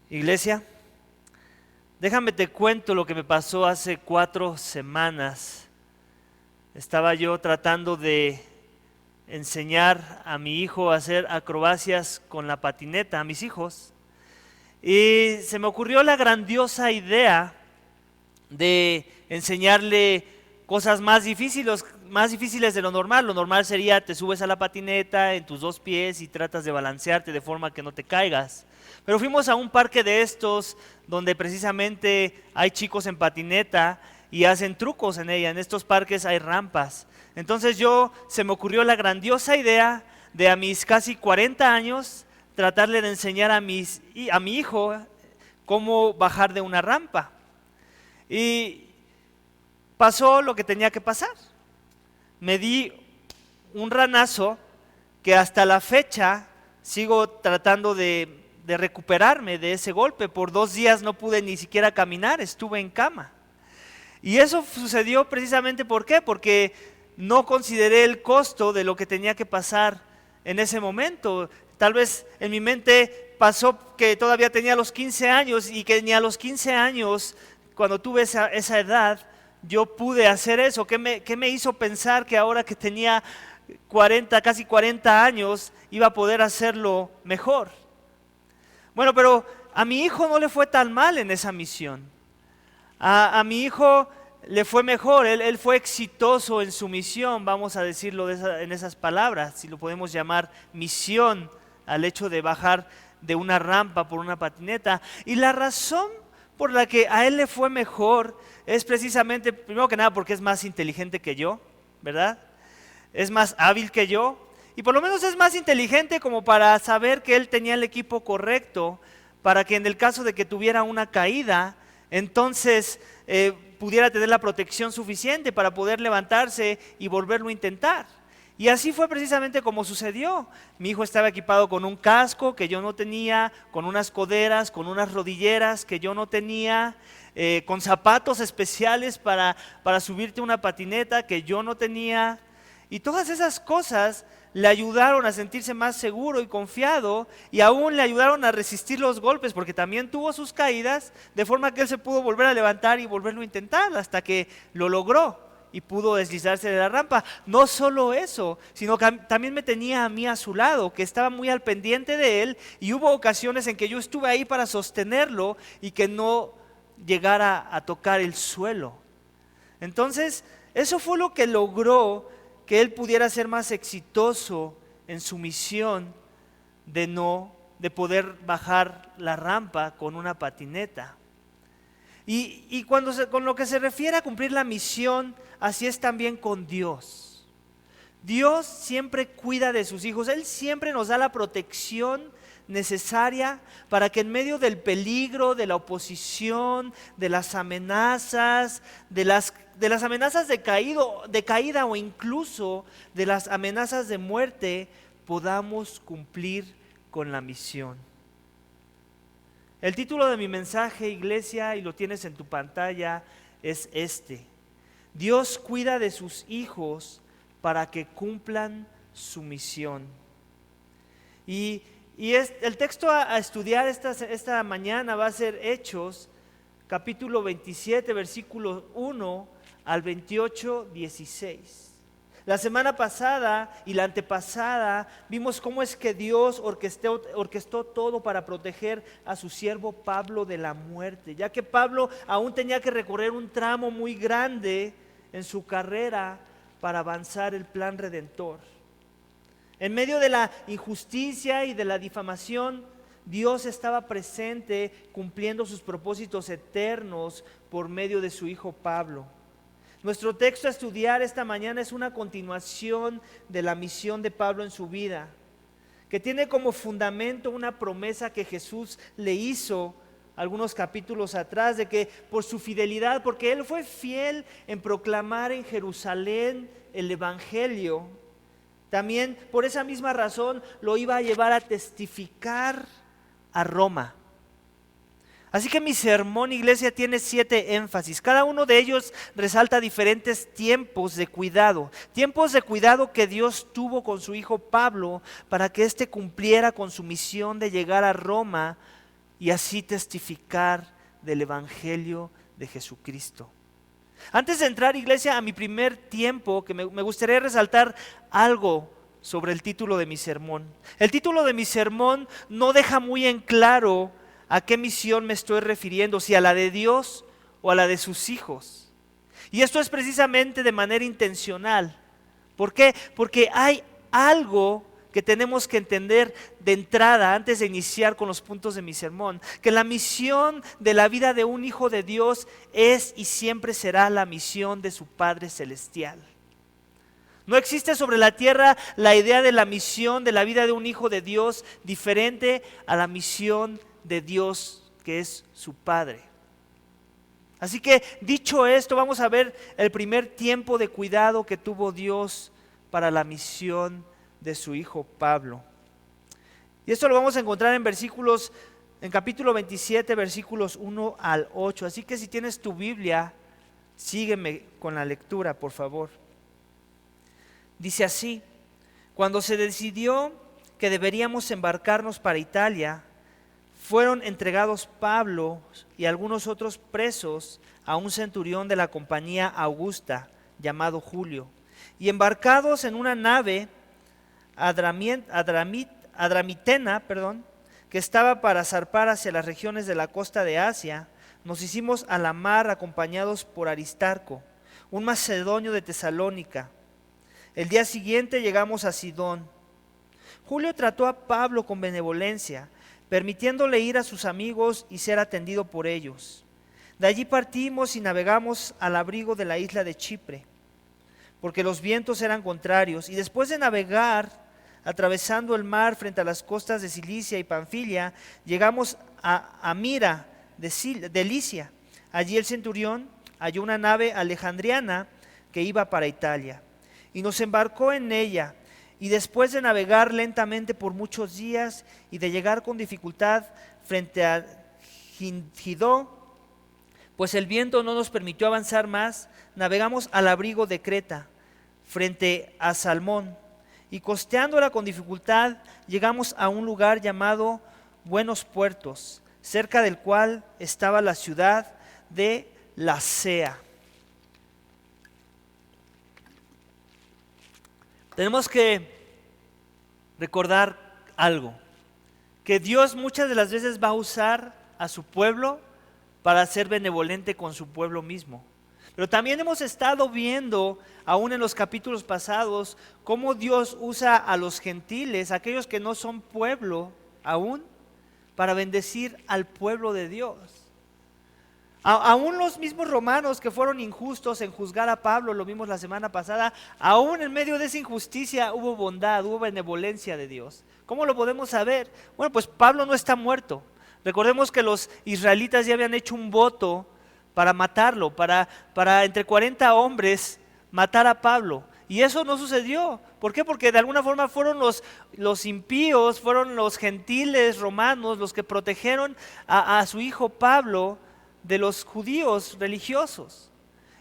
Iglesia, déjame te cuento lo que me pasó hace 4 semanas. Estaba yo tratando de enseñar a mi hijo a hacer acrobacias con la patineta, a mis hijos. Y se me ocurrió la grandiosa idea de enseñarle cosas más difíciles de lo normal. Lo normal sería te subes a la patineta en tus 2 pies y tratas de balancearte de forma que no te caigas. Pero fuimos a un parque de estos donde precisamente hay chicos en patineta y hacen trucos en ella. En estos parques hay rampas. Entonces se me ocurrió la grandiosa idea de a mis casi 40 años tratarle de enseñar a mi hijo cómo bajar de una rampa. Y pasó lo que tenía que pasar. Me di un ranazo que hasta la fecha sigo tratando de recuperarme de ese golpe. Por 2 días no pude ni siquiera caminar, estuve en cama. Y eso sucedió precisamente ¿por qué? Porque no consideré el costo de lo que tenía que pasar en ese momento. Tal vez en mi mente pasó que todavía tenía los 15 años y que ni a los 15 años, cuando tuve esa edad, yo pude hacer eso. ¿Qué me hizo pensar que ahora que tenía casi 40 años iba a poder hacerlo mejor? Bueno, pero a mi hijo no le fue tan mal en esa misión. A mi hijo le fue mejor, él fue exitoso en su misión, vamos a decirlo en esas palabras, si lo podemos llamar misión, al hecho de bajar de una rampa por una patineta. Y la razón por la que a él le fue mejor es precisamente, primero que nada, porque es más inteligente que yo, ¿verdad? Es más hábil que yo, y por lo menos es más inteligente como para saber que él tenía el equipo correcto, para que en el caso de que tuviera una caída, entonces pudiera tener la protección suficiente para poder levantarse y volverlo a intentar. Y así fue precisamente como sucedió. Mi hijo estaba equipado con un casco que yo no tenía, con unas coderas, con unas rodilleras que yo no tenía, con zapatos especiales para subirte a una patineta que yo no tenía. Y todas esas cosas le ayudaron a sentirse más seguro y confiado, y aún le ayudaron a resistir los golpes, porque también tuvo sus caídas, de forma que él se pudo volver a levantar y volverlo a intentar hasta que lo logró y pudo deslizarse de la rampa. No solo eso, sino que también me tenía a mí a su lado, que estaba muy al pendiente de él, y hubo ocasiones en que yo estuve ahí para sostenerlo y que no llegara a tocar el suelo. Entonces, eso fue lo que logró que él pudiera ser más exitoso en su misión de poder bajar la rampa con una patineta. Y con lo que se refiere a cumplir la misión, así es también con Dios. Dios siempre cuida de sus hijos, Él siempre nos da la protección necesaria para que en medio del peligro, de la oposición, de las amenazas, de las amenazas de caída o incluso de las amenazas de muerte, podamos cumplir con la misión. El título de mi mensaje, iglesia, y lo tienes en tu pantalla, es este: Dios cuida de sus hijos para que cumplan su misión. Y el texto a estudiar esta mañana va a ser Hechos, capítulo 27, versículos 1 al 28, 16. La semana pasada y la antepasada vimos cómo es que Dios orquestó todo para proteger a su siervo Pablo de la muerte, ya que Pablo aún tenía que recorrer un tramo muy grande en su carrera para avanzar el plan redentor. En medio de la injusticia y de la difamación, Dios estaba presente cumpliendo sus propósitos eternos por medio de su hijo Pablo. Nuestro texto a estudiar esta mañana es una continuación de la misión de Pablo en su vida, que tiene como fundamento una promesa que Jesús le hizo algunos capítulos atrás, de que por su fidelidad, porque él fue fiel en proclamar en Jerusalén el evangelio, también por esa misma razón lo iba a llevar a testificar a Roma. Así que mi sermón, iglesia, tiene 7 énfasis. Cada uno de ellos resalta diferentes tiempos de cuidado que Dios tuvo con su hijo Pablo para que éste cumpliera con su misión de llegar a Roma y así testificar del Evangelio de Jesucristo. Antes de entrar, iglesia, a mi primer tiempo, que me gustaría resaltar algo sobre el título de mi sermón. El título de mi sermón no deja muy en claro a qué misión me estoy refiriendo, si a la de Dios o a la de sus hijos. Y esto es precisamente de manera intencional. ¿Por qué? Porque hay algo que tenemos que entender de entrada antes de iniciar con los puntos de mi sermón, que la misión de la vida de un hijo de Dios es y siempre será la misión de su Padre Celestial. No existe sobre la tierra la idea de la misión de la vida de un hijo de Dios diferente a la misión de Dios, que es su Padre. Así que, dicho esto, vamos a ver el primer tiempo de cuidado que tuvo Dios para la misión de su hijo Pablo. Y esto lo vamos a encontrar en capítulo 27, versículos 1 al 8. Así que si tienes tu Biblia, sígueme con la lectura, por favor. Dice así: cuando se decidió que deberíamos embarcarnos para Italia, fueron entregados Pablo y algunos otros presos a un centurión de la compañía Augusta, llamado Julio, y embarcados en una nave adramitena, que estaba para zarpar hacia las regiones de la costa de Asia, nos hicimos a la mar acompañados por Aristarco, un macedonio de Tesalónica. El día siguiente llegamos a Sidón. Julio trató a Pablo con benevolencia, permitiéndole ir a sus amigos y ser atendido por ellos. De allí partimos y navegamos al abrigo de la isla de Chipre, porque los vientos eran contrarios, y después de navegar, atravesando el mar frente a las costas de Cilicia y Panfilia, llegamos a Mira de Licia. Allí el centurión halló una nave alejandriana que iba para Italia, y nos embarcó en ella, y después de navegar lentamente por muchos días y de llegar con dificultad frente a Gidó, pues el viento no nos permitió avanzar más, navegamos al abrigo de Creta, frente a Salmón, y costeándola con dificultad llegamos a un lugar llamado Buenos Puertos, cerca del cual estaba la ciudad de Lasea. Tenemos que recordar algo, que Dios muchas de las veces va a usar a su pueblo para ser benevolente con su pueblo mismo. Pero también hemos estado viendo, aún en los capítulos pasados, cómo Dios usa a los gentiles, aquellos que no son pueblo aún, para bendecir al pueblo de Dios. Aún los mismos romanos que fueron injustos en juzgar a Pablo, lo vimos la semana pasada, aún en medio de esa injusticia hubo bondad, hubo benevolencia de Dios. ¿Cómo lo podemos saber? Bueno, pues Pablo no está muerto. Recordemos que los israelitas ya habían hecho un voto para matarlo, para entre 40 hombres matar a Pablo. Y eso no sucedió. ¿Por qué? Porque de alguna forma fueron los impíos, fueron los gentiles romanos los que protegieron a su hijo Pablo de los judíos religiosos.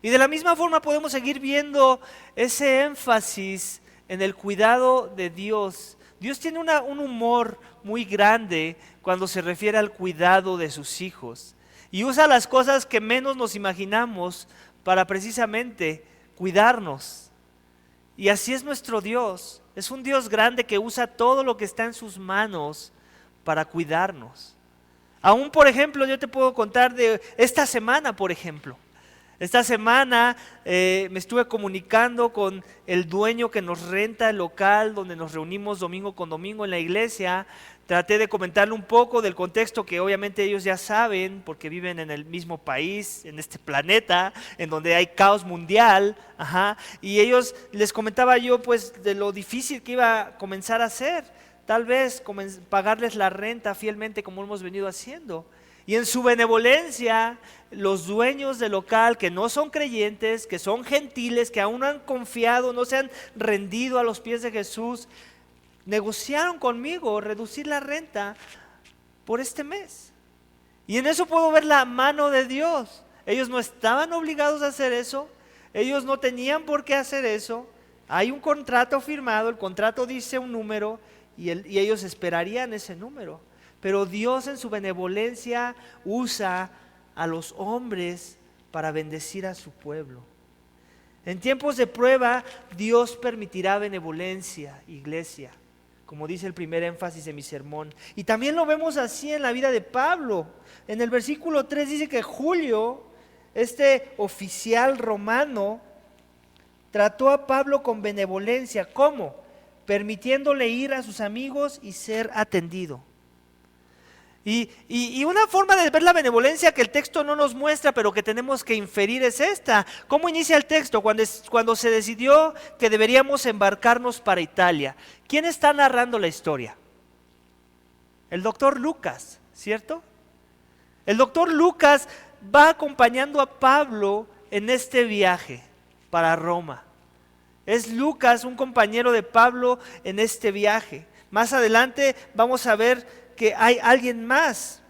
Y de la misma forma podemos seguir viendo ese énfasis en el cuidado de Dios. Dios tiene un humor muy grande cuando se refiere al cuidado de sus hijos. Y usa las cosas que menos nos imaginamos para precisamente cuidarnos. Y así es nuestro Dios. Es un Dios grande que usa todo lo que está en sus manos para cuidarnos. Aún, por ejemplo, yo te puedo contar de esta semana, por ejemplo. Esta semana me estuve comunicando con el dueño que nos renta el local donde nos reunimos domingo con domingo en la iglesia. Traté de comentarle un poco del contexto que obviamente ellos ya saben porque viven en el mismo país, en este planeta, en donde hay caos mundial. Y ellos, les comentaba yo pues de lo difícil que iba a comenzar a hacer. Tal vez pagarles la renta fielmente como hemos venido haciendo. Y en su benevolencia, los dueños del local que no son creyentes, que son gentiles, que aún no han confiado, no se han rendido a los pies de Jesús, negociaron conmigo reducir la renta por este mes. Y en eso puedo ver la mano de Dios. Ellos no estaban obligados a hacer eso, ellos no tenían por qué hacer eso. Hay un contrato firmado, el contrato dice un número y ellos esperarían ese número. pero Dios en su benevolencia usa a los hombres para bendecir a su pueblo. En tiempos de prueba, Dios permitirá benevolencia, iglesia, como dice el primer énfasis de mi sermón. Y también lo vemos así en la vida de Pablo. En el versículo 3 dice que Julio, este oficial romano, trató a Pablo con benevolencia. ¿Cómo? Permitiéndole ir a sus amigos y ser atendido. Y una forma de ver la benevolencia que el texto no nos muestra, pero que tenemos que inferir es esta. ¿Cómo inicia el texto? Cuando se decidió que deberíamos embarcarnos para Italia. ¿Quién está narrando la historia? El doctor Lucas, ¿cierto? El doctor Lucas va acompañando a Pablo en este viaje para Roma. Es Lucas, un compañero de Pablo en este viaje. Más adelante vamos a ver que hay alguien más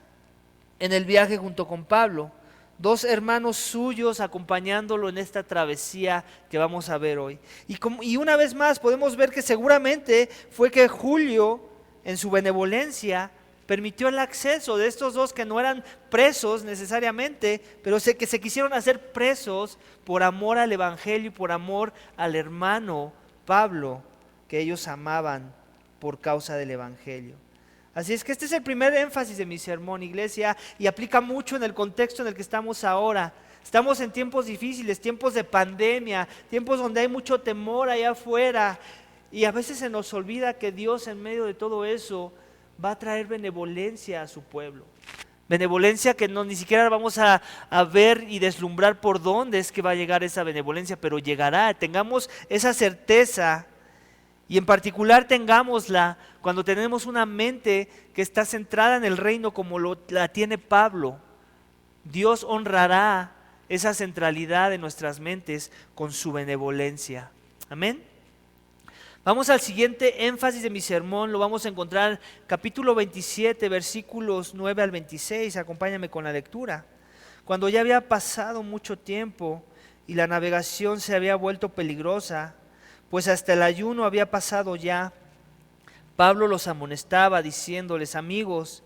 en el viaje junto con Pablo, 2 hermanos suyos acompañándolo en esta travesía que vamos a ver hoy. Y una vez más podemos ver que seguramente fue que Julio, en su benevolencia, permitió el acceso de estos 2 que no eran presos necesariamente, pero que se quisieron hacer presos por amor al evangelio y por amor al hermano Pablo, que ellos amaban por causa del evangelio. Así es que este es el primer énfasis de mi sermón, iglesia, y aplica mucho en el contexto en el que estamos ahora. Estamos en tiempos difíciles, tiempos de pandemia, tiempos donde hay mucho temor allá afuera, y a veces se nos olvida que Dios en medio de todo eso va a traer benevolencia a su pueblo. Benevolencia que ni siquiera vamos a ver y deslumbrar por dónde es que va a llegar esa benevolencia, pero llegará. Tengamos esa certeza. Y en particular tengámosla cuando tenemos una mente que está centrada en el reino como la tiene Pablo. Dios honrará esa centralidad de nuestras mentes con su benevolencia. Amén. Vamos al siguiente énfasis de mi sermón, lo vamos a encontrar capítulo 27, versículos 9 al 26. Acompáñame con la lectura. Cuando ya había pasado mucho tiempo y la navegación se había vuelto peligrosa, pues hasta el ayuno había pasado ya, Pablo los amonestaba diciéndoles: amigos,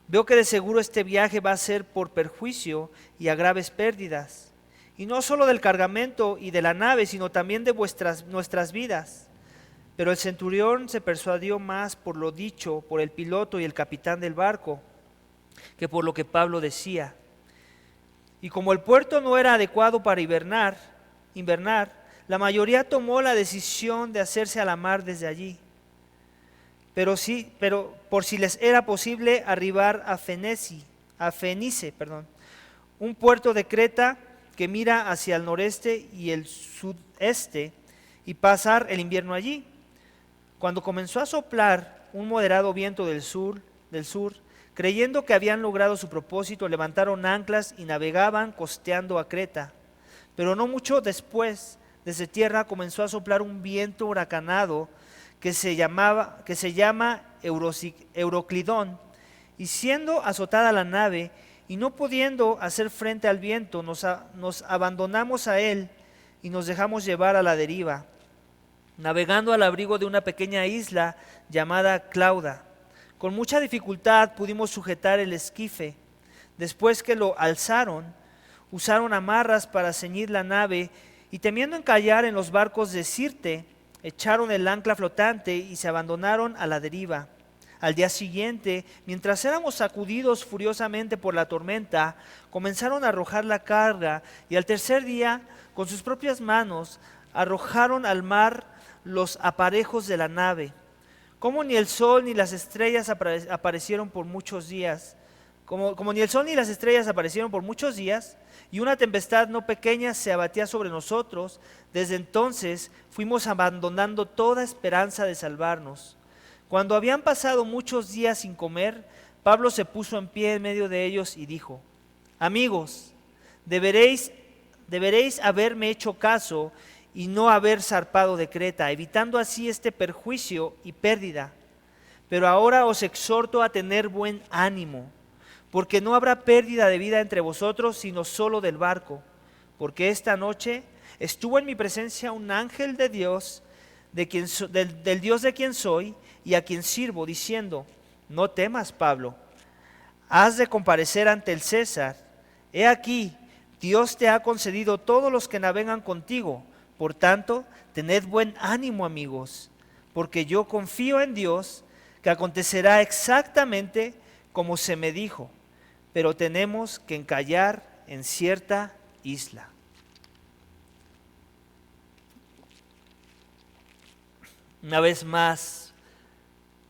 veo que de seguro este viaje va a ser por perjuicio y a graves pérdidas, y no solo del cargamento y de la nave, sino también de nuestras vidas. Pero el centurión se persuadió más por lo dicho por el piloto y el capitán del barco que por lo que Pablo decía. Y como el puerto no era adecuado para invernar, la mayoría tomó la decisión de hacerse a la mar desde allí. Pero por si les era posible arribar a Fenice, un puerto de Creta que mira hacia el noreste y el sudeste, y pasar el invierno allí. Cuando comenzó a soplar un moderado viento del sur, creyendo que habían logrado su propósito, levantaron anclas y navegaban costeando a Creta. Pero no mucho después, desde tierra comenzó a soplar un viento huracanado que se llama Euroclidón, y siendo azotada la nave y no pudiendo hacer frente al viento, nos abandonamos a él y nos dejamos llevar a la deriva, navegando al abrigo de una pequeña isla llamada Clauda. Con mucha dificultad pudimos sujetar el esquife. Después que lo alzaron, usaron amarras para ceñir la nave, y temiendo encallar en los barcos de Sirte, echaron el ancla flotante y se abandonaron a la deriva. Al día siguiente, mientras éramos sacudidos furiosamente por la tormenta, comenzaron a arrojar la carga, y al tercer día, con sus propias manos, arrojaron al mar los aparejos de la nave. Como ni el sol ni las estrellas aparecieron por muchos días, como ni el sol ni las estrellas aparecieron por muchos días, y una tempestad no pequeña se abatía sobre nosotros, desde entonces fuimos abandonando toda esperanza de salvarnos. Cuando habían pasado muchos días sin comer, Pablo se puso en pie en medio de ellos y dijo: amigos, deberéis haberme hecho caso y no haber zarpado de Creta, evitando así este perjuicio y pérdida. Pero ahora os exhorto a tener buen ánimo, porque no habrá pérdida de vida entre vosotros, sino solo del barco. Porque esta noche estuvo en mi presencia un ángel de Dios, del Dios de quien soy y a quien sirvo, diciendo: no temas, Pablo, has de comparecer ante el César. He aquí, Dios te ha concedido todos los que navegan contigo. Por tanto, tened buen ánimo, amigos, porque yo confío en Dios que acontecerá exactamente como se me dijo, pero tenemos que encallar en cierta isla. Una vez más,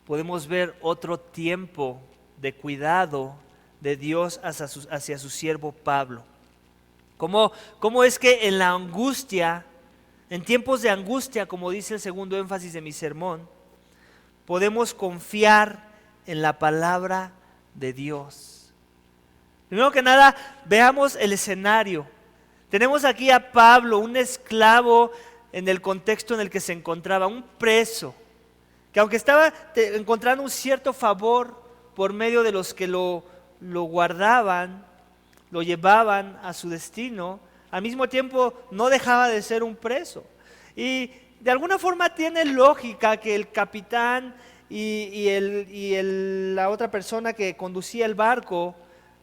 podemos ver otro tiempo de cuidado de Dios hacia su siervo Pablo. ¿Cómo es que en la angustia, en tiempos de angustia, como dice el segundo énfasis de mi sermón, podemos confiar en la palabra de Dios? Primero que nada, veamos el escenario. Tenemos aquí a Pablo, un esclavo en el contexto en el que se encontraba, un preso, que aunque estaba encontrando un cierto favor por medio de los que lo guardaban, lo llevaban a su destino, al mismo tiempo no dejaba de ser un preso. Y de alguna forma tiene lógica que el capitán la otra persona que conducía el barco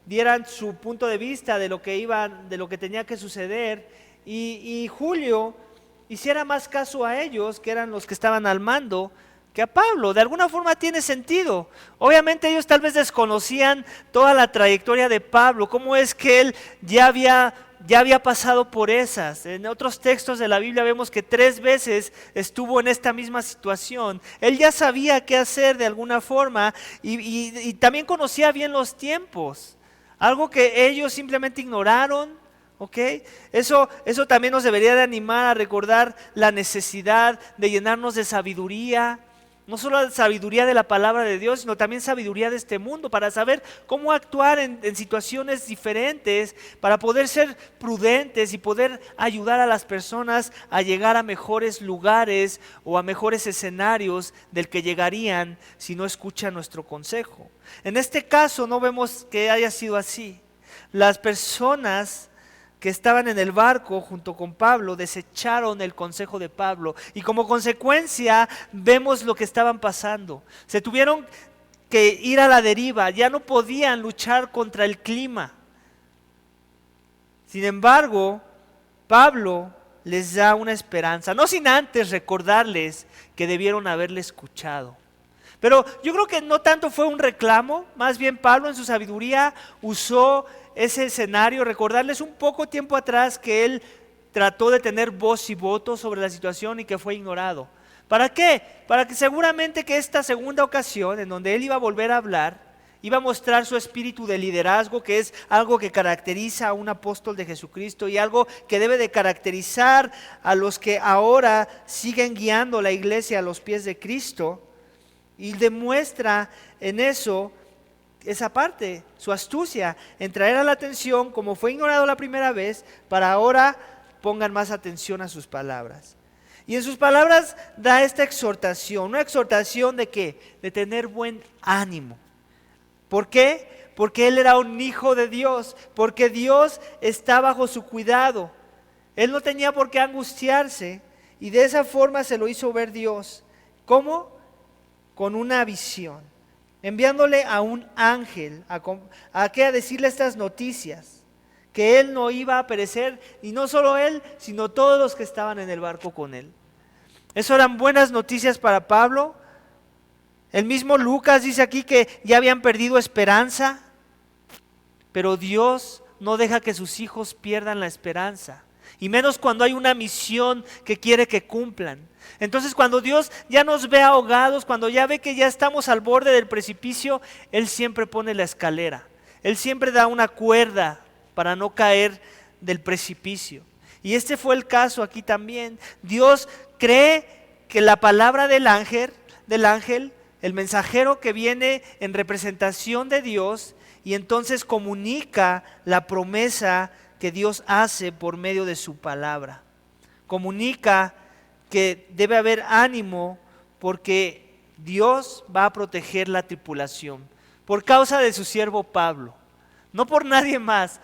dieran su punto de vista de lo que tenía que suceder, y Julio hiciera más caso a ellos, que eran los que estaban al mando, que a Pablo. De alguna forma tiene sentido. Obviamente ellos tal vez desconocían toda la trayectoria de Pablo, cómo es que él ya había pasado por esas. En otros textos de la Biblia vemos que 3 veces estuvo en esta misma situación. Él ya sabía qué hacer de alguna forma, y también conocía bien los tiempos, algo que ellos simplemente ignoraron. ¿Okay? Eso también nos debería de animar a recordar la necesidad de llenarnos de sabiduría, no solo la sabiduría de la palabra de Dios, sino también sabiduría de este mundo, para saber cómo actuar en situaciones diferentes, para poder ser prudentes y poder ayudar a las personas a llegar a mejores lugares o a mejores escenarios del que llegarían si no escuchan nuestro consejo. En este caso no vemos que haya sido así. Las personas que estaban en el barco junto con Pablo desecharon el consejo de Pablo, y como consecuencia vemos lo que estaban pasando. Se tuvieron que ir a la deriva, ya no podían luchar contra el clima. Sin embargo, Pablo les da una esperanza, no sin antes recordarles que debieron haberle escuchado. Pero yo creo que no tanto fue un reclamo, más bien Pablo en su sabiduría usó ese escenario, recordarles un poco tiempo atrás que él trató de tener voz y voto sobre la situación y que fue ignorado. ¿Para qué? Para que seguramente que esta segunda ocasión en donde él iba a volver a hablar, iba a mostrar su espíritu de liderazgo, que es algo que caracteriza a un apóstol de Jesucristo y algo que debe de caracterizar a los que ahora siguen guiando la iglesia a los pies de Cristo, y demuestra en eso esa parte, su astucia en traer a la atención, como fue ignorado la primera vez, para ahora pongan más atención a sus palabras. Y en sus palabras da esta exhortación, una exhortación de ¿qué? De tener buen ánimo. ¿Por qué? Porque él era un hijo de Dios, porque Dios está bajo su cuidado. Él no tenía por qué angustiarse, y de esa forma se lo hizo ver Dios. ¿Cómo? Con una visión, enviándole a un ángel a decirle estas noticias, que él no iba a perecer, y no solo él, sino todos los que estaban en el barco con él. Eso eran buenas noticias para Pablo. El mismo Lucas dice aquí que ya habían perdido esperanza, pero Dios no deja que sus hijos pierdan la esperanza, y menos cuando hay una misión que quiere que cumplan. Entonces, cuando Dios ya nos ve ahogados, cuando ya ve que ya estamos al borde del precipicio, Él siempre pone la escalera. Él siempre da una cuerda para no caer del precipicio. Y este fue el caso aquí también. Dios cree que la palabra del ángel, el mensajero que viene en representación de Dios, y entonces comunica la promesa que Dios hace por medio de su palabra. Comunica que debe haber ánimo porque Dios va a proteger la tripulación por causa de su siervo Pablo, no por nadie más,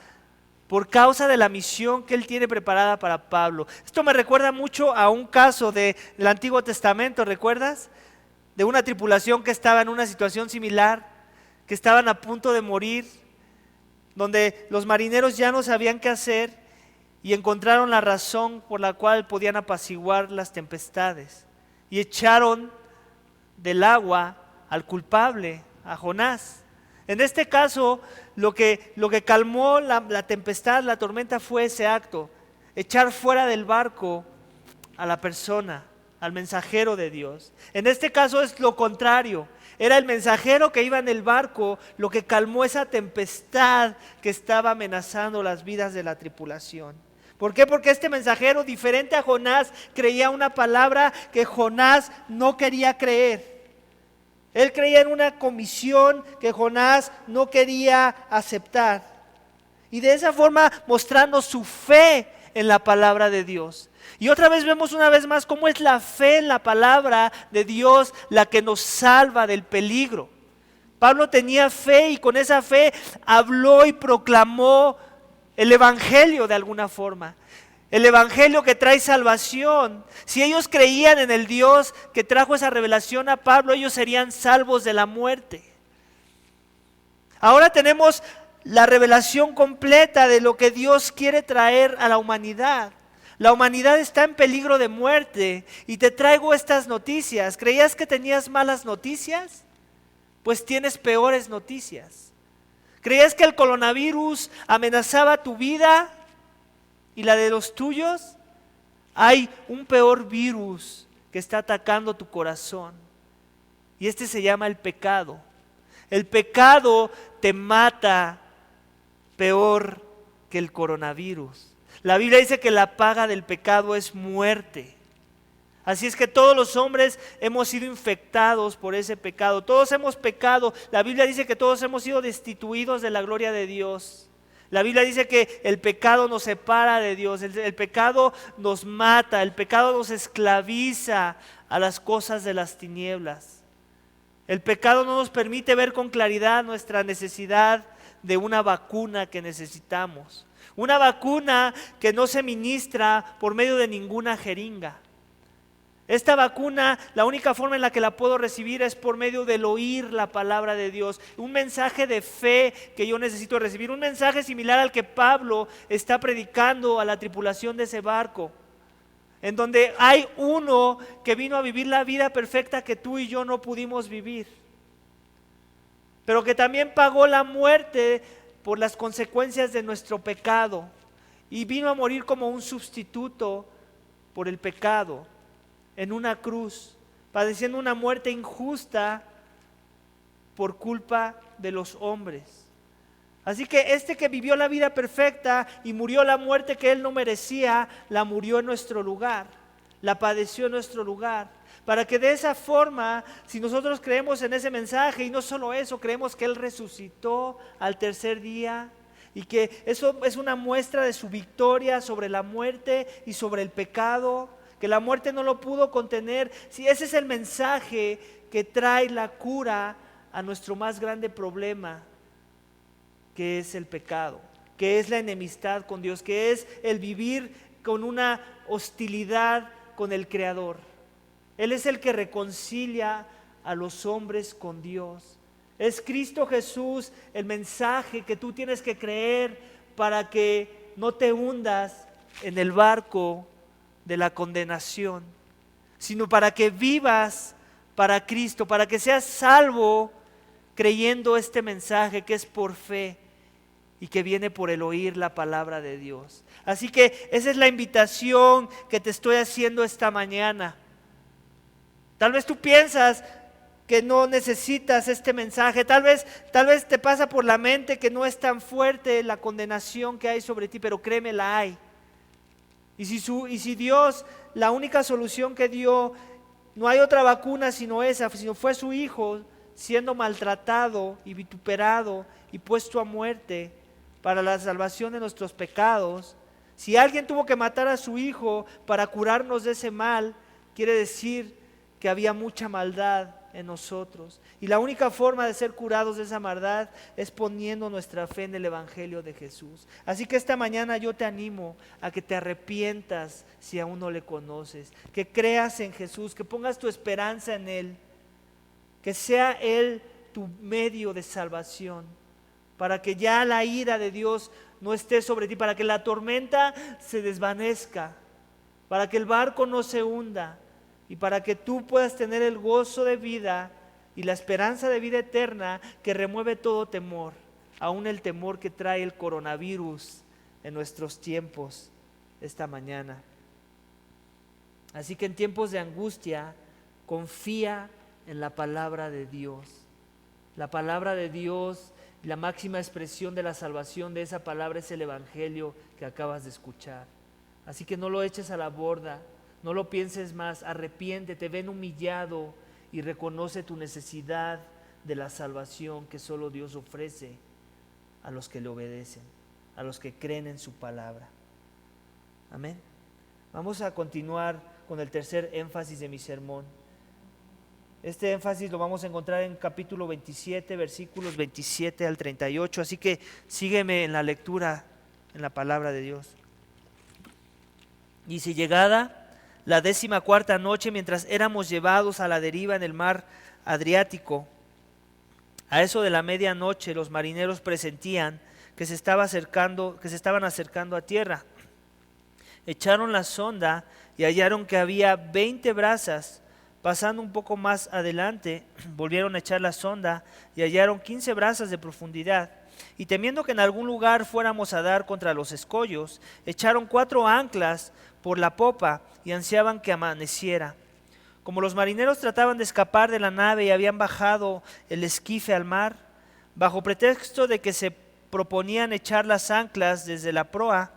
por causa de la misión que él tiene preparada para Pablo. Esto me recuerda mucho a un caso del Antiguo Testamento, ¿recuerdas? De una tripulación que estaba en una situación similar, que estaban a punto de morir, donde los marineros ya no sabían qué hacer y encontraron la razón por la cual podían apaciguar las tempestades. Y echaron del agua al culpable, a Jonás. En este caso, lo que calmó la tempestad, la tormenta, fue ese acto: echar fuera del barco a la persona, al mensajero de Dios. En este caso es lo contrario. Era el mensajero que iba en el barco lo que calmó esa tempestad que estaba amenazando las vidas de la tripulación. ¿Por qué? Porque este mensajero, diferente a Jonás, creía una palabra que Jonás no quería creer. Él creía en una comisión que Jonás no quería aceptar. Y de esa forma mostrando su fe en la palabra de Dios. Y otra vez vemos una vez más cómo es la fe en la palabra de Dios la que nos salva del peligro. Pablo tenía fe y con esa fe habló y proclamó el evangelio de alguna forma. El evangelio que trae salvación. Si ellos creían en el Dios que trajo esa revelación a Pablo, ellos serían salvos de la muerte. Ahora tenemos la revelación completa de lo que Dios quiere traer a la humanidad. La humanidad está en peligro de muerte y te traigo estas noticias. ¿Creías que tenías malas noticias? Pues tienes peores noticias. ¿Creías que el coronavirus amenazaba tu vida y la de los tuyos? Hay un peor virus que está atacando tu corazón y este se llama el pecado. El pecado te mata peor que el coronavirus. La Biblia dice que la paga del pecado es muerte. Así es que todos los hombres hemos sido infectados por ese pecado. Todos hemos pecado. La Biblia dice que todos hemos sido destituidos de la gloria de Dios. La Biblia dice que el pecado nos separa de Dios. El pecado nos mata. El pecado nos esclaviza a las cosas de las tinieblas. El pecado no nos permite ver con claridad nuestra necesidad de una vacuna que necesitamos. Una vacuna que no se ministra por medio de ninguna jeringa. Esta vacuna, la única forma en la que la puedo recibir es por medio del oír la palabra de Dios. Un mensaje de fe que yo necesito recibir. Un mensaje similar al que Pablo está predicando a la tripulación de ese barco. En donde hay uno que vino a vivir la vida perfecta que tú y yo no pudimos vivir. Pero que también pagó la muerte por las consecuencias de nuestro pecado y vino a morir como un sustituto por el pecado en una cruz, padeciendo una muerte injusta por culpa de los hombres. Así que este que vivió la vida perfecta y murió la muerte que él no merecía, la murió en nuestro lugar, la padeció en nuestro lugar. Para que de esa forma, si nosotros creemos en ese mensaje, y no solo eso, creemos que Él resucitó al tercer día, y que eso es una muestra de su victoria sobre la muerte y sobre el pecado, que la muerte no lo pudo contener. Si ese es el mensaje que trae la cura a nuestro más grande problema, que es el pecado, que es la enemistad con Dios, que es el vivir con una hostilidad con el Creador. Él es el que reconcilia a los hombres con Dios. Es Cristo Jesús el mensaje que tú tienes que creer para que no te hundas en el barco de la condenación, sino para que vivas para Cristo, para que seas salvo creyendo este mensaje que es por fe y que viene por el oír la palabra de Dios. Así que esa es la invitación que te estoy haciendo esta mañana. Tal vez tú piensas que no necesitas este mensaje, tal vez te pasa por la mente que no es tan fuerte la condenación que hay sobre ti, pero créeme, la hay. Y si Dios, la única solución que dio, no hay otra vacuna sino esa, sino fue su Hijo siendo maltratado y vituperado y puesto a muerte para la salvación de nuestros pecados. Si alguien tuvo que matar a su Hijo para curarnos de ese mal, quiere decir que había mucha maldad en nosotros. Y la única forma de ser curados de esa maldad es poniendo nuestra fe en el Evangelio de Jesús. Así que esta mañana yo te animo a que te arrepientas si aún no le conoces, que creas en Jesús, que pongas tu esperanza en Él, que sea Él tu medio de salvación, para que ya la ira de Dios no esté sobre ti, para que la tormenta se desvanezca, para que el barco no se hunda y para que tú puedas tener el gozo de vida y la esperanza de vida eterna que remueve todo temor, aún el temor que trae el coronavirus en nuestros tiempos esta mañana. Así que en tiempos de angustia, confía en la palabra de Dios. La palabra de Dios, la máxima expresión de la salvación de esa palabra es el evangelio que acabas de escuchar. Así que no lo eches a la borda, no lo pienses más, arrepiéntete, ven humillado y reconoce tu necesidad de la salvación que solo Dios ofrece a los que le obedecen, a los que creen en su palabra. Amén. Vamos a continuar con el tercer énfasis de mi sermón. Este énfasis lo vamos a encontrar en capítulo 27, versículos 27 al 38, así que sígueme en la lectura, en la palabra de Dios. Dice: llegada la 14ª noche, mientras éramos llevados a la deriva en el mar Adriático, a eso de la medianoche los marineros presentían que se estaban acercando a tierra. Echaron la sonda y hallaron que había 20 brazas. Pasando un poco más adelante, volvieron a echar la sonda y hallaron 15 brazas de profundidad. Y temiendo que en algún lugar fuéramos a dar contra los escollos, echaron 4 anclas por la popa y ansiaban que amaneciera. Como los marineros trataban de escapar de la nave y habían bajado el esquife al mar, bajo pretexto de que se proponían echar las anclas desde la proa,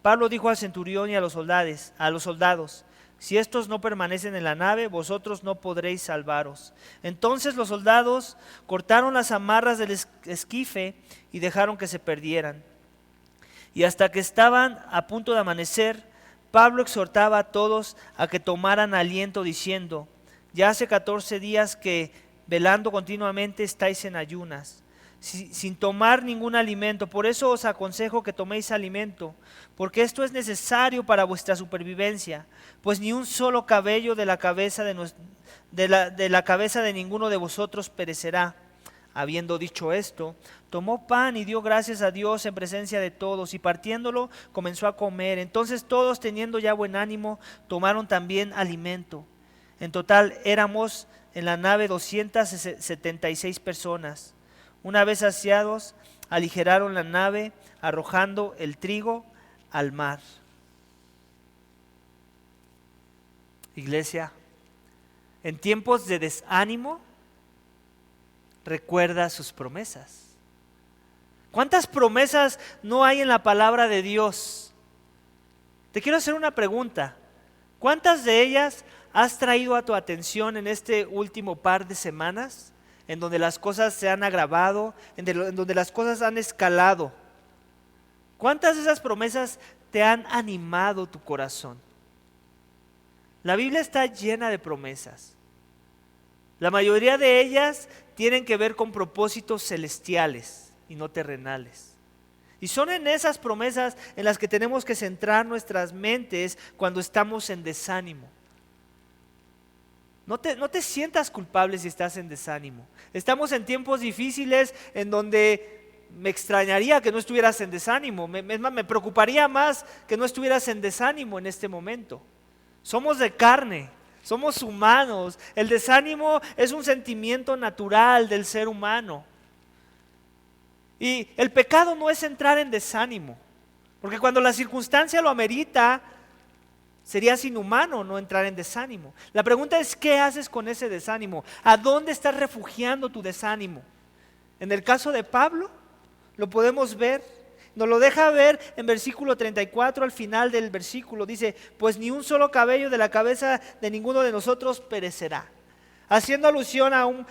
Pablo dijo al centurión y a los soldados: si estos no permanecen en la nave, vosotros no podréis salvaros. Entonces los soldados cortaron las amarras del esquife y dejaron que se perdieran. Y hasta que estaban a punto de amanecer, Pablo exhortaba a todos a que tomaran aliento diciendo: ya hace 14 días que velando continuamente estáis en ayunas, sin tomar ningún alimento. Por eso os aconsejo que toméis alimento, porque esto es necesario para vuestra supervivencia, pues ni un solo cabello de la cabeza de ninguno de vosotros perecerá. Habiendo dicho esto, tomó pan y dio gracias a Dios en presencia de todos, y partiéndolo comenzó a comer. Entonces todos, teniendo ya buen ánimo, tomaron también alimento. En total éramos en la nave 276 personas. Una vez saciados, aligeraron la nave, arrojando el trigo al mar. Iglesia, en tiempos de desánimo, recuerda sus promesas. ¿Cuántas promesas no hay en la palabra de Dios? Te quiero hacer una pregunta. ¿Cuántas de ellas has traído a tu atención en este último par de semanas, en donde las cosas se han agravado, en donde las cosas han escalado? ¿Cuántas de esas promesas te han animado tu corazón? La Biblia está llena de promesas. La mayoría de ellas tienen que ver con propósitos celestiales y no terrenales. Y son en esas promesas en las que tenemos que centrar nuestras mentes cuando estamos en desánimo. No te sientas culpable si estás en desánimo. Estamos en tiempos difíciles en donde me extrañaría que no estuvieras en desánimo. Me preocuparía más que no estuvieras en desánimo en este momento. Somos de carne, somos humanos. El desánimo es un sentimiento natural del ser humano. Y el pecado no es entrar en desánimo, porque cuando la circunstancia lo amerita, serías inhumano no entrar en desánimo. La pregunta es: ¿qué haces con ese desánimo? ¿A dónde estás refugiando tu desánimo? En el caso de Pablo, lo podemos ver. Nos lo deja ver en versículo 34, al final del versículo. Dice: pues ni un solo cabello de la cabeza de ninguno de nosotros perecerá. Haciendo alusión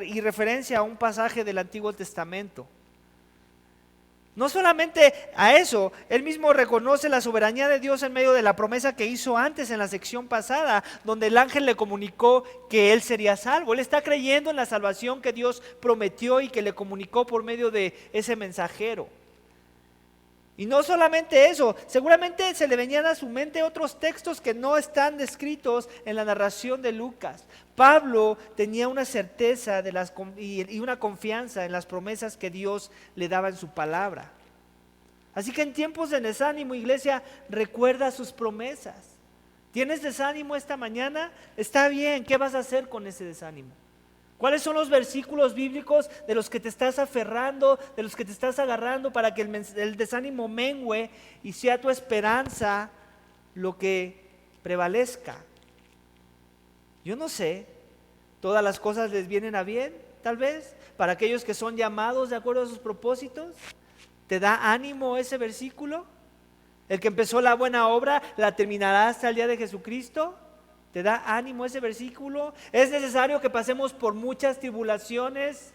y referencia a un pasaje del Antiguo Testamento. No solamente a eso, él mismo reconoce la soberanía de Dios en medio de la promesa que hizo antes en la sección pasada, donde el ángel le comunicó que él sería salvo. Él está creyendo en la salvación que Dios prometió y que le comunicó por medio de ese mensajero. Y no solamente eso, seguramente se le venían a su mente otros textos que no están descritos en la narración de Lucas. Pablo tenía una certeza y una confianza en las promesas que Dios le daba en su palabra. Así que en tiempos de desánimo, iglesia, recuerda sus promesas. ¿Tienes desánimo esta mañana? Está bien, ¿qué vas a hacer con ese desánimo? ¿Cuáles son los versículos bíblicos de los que te estás aferrando, de los que te estás agarrando para que el desánimo mengüe y sea tu esperanza lo que prevalezca? Yo no sé, todas las cosas les vienen a bien, tal vez, para aquellos que son llamados de acuerdo a sus propósitos. ¿Te da ánimo ese versículo? El que empezó la buena obra, la terminará hasta el día de Jesucristo. ¿Te da ánimo ese versículo? ¿Es necesario que pasemos por muchas tribulaciones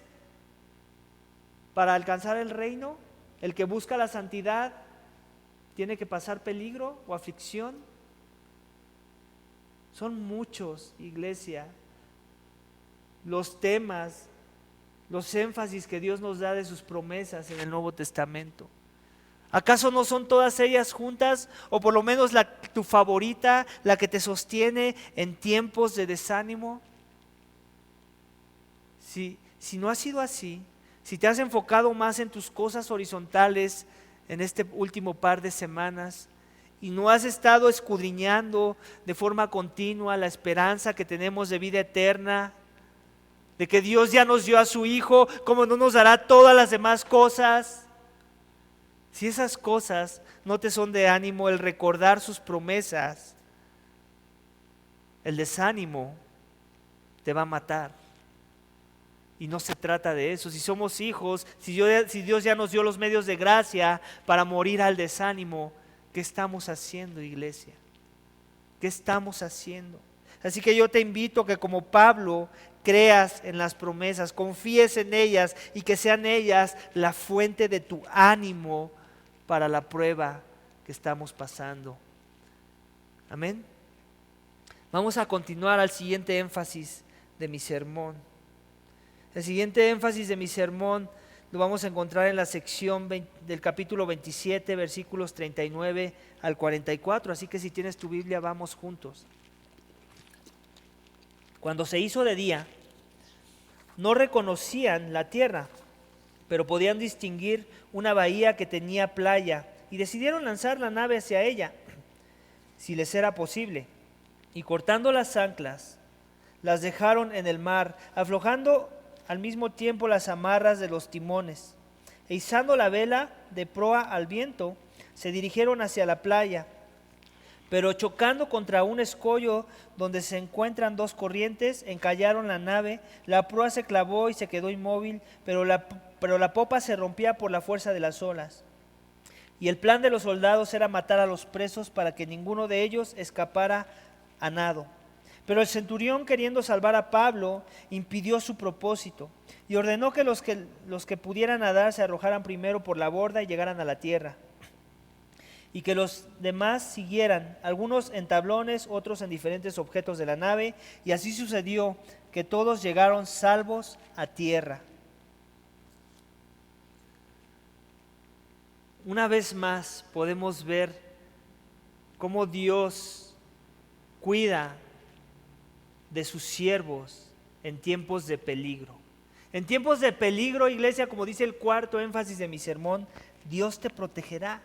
para alcanzar el reino? ¿El que busca la santidad tiene que pasar peligro o aflicción? Son muchos, iglesia, los temas, los énfasis que Dios nos da de sus promesas en el Nuevo Testamento. ¿Acaso no son todas ellas juntas, o por lo menos tu favorita, la que te sostiene en tiempos de desánimo? Si no ha sido así, si te has enfocado más en tus cosas horizontales en este último par de semanas y no has estado escudriñando de forma continua la esperanza que tenemos de vida eterna, de que Dios ya nos dio a su Hijo, ¿cómo no nos dará todas las demás cosas? Si esas cosas no te son de ánimo, el recordar sus promesas, el desánimo te va a matar. Y no se trata de eso. Si somos hijos, si Dios ya nos dio los medios de gracia para morir al desánimo, ¿qué estamos haciendo, iglesia? ¿Qué estamos haciendo? Así que yo te invito a que, como Pablo, creas en las promesas, confíes en ellas y que sean ellas la fuente de tu ánimo para la prueba que estamos pasando. Amén. Vamos a continuar al siguiente énfasis de mi sermón. El siguiente énfasis de mi sermón lo vamos a encontrar en la sección del capítulo 27, versículos 39 al 44. Así que si tienes tu Biblia, vamos juntos. Cuando se hizo de día, no reconocían la tierra, pero podían distinguir una bahía que tenía playa y decidieron lanzar la nave hacia ella, si les era posible. Y cortando las anclas, las dejaron en el mar, aflojando al mismo tiempo las amarras de los timones. E izando la vela de proa al viento, se dirigieron hacia la playa. Pero chocando contra un escollo donde se encuentran dos corrientes, encallaron la nave, la proa se clavó y se quedó inmóvil, pero la popa se rompía por la fuerza de las olas. Y el plan de los soldados era matar a los presos para que ninguno de ellos escapara a nado. Pero el centurión, queriendo salvar a Pablo, impidió su propósito y ordenó que los que pudieran nadar se arrojaran primero por la borda y llegaran a la tierra, y que los demás siguieran, algunos en tablones, otros en diferentes objetos de la nave, y así sucedió que todos llegaron salvos a tierra. Una vez más podemos ver cómo Dios cuida de sus siervos en tiempos de peligro. En tiempos de peligro, iglesia, como dice el cuarto énfasis de mi sermón, Dios te protegerá.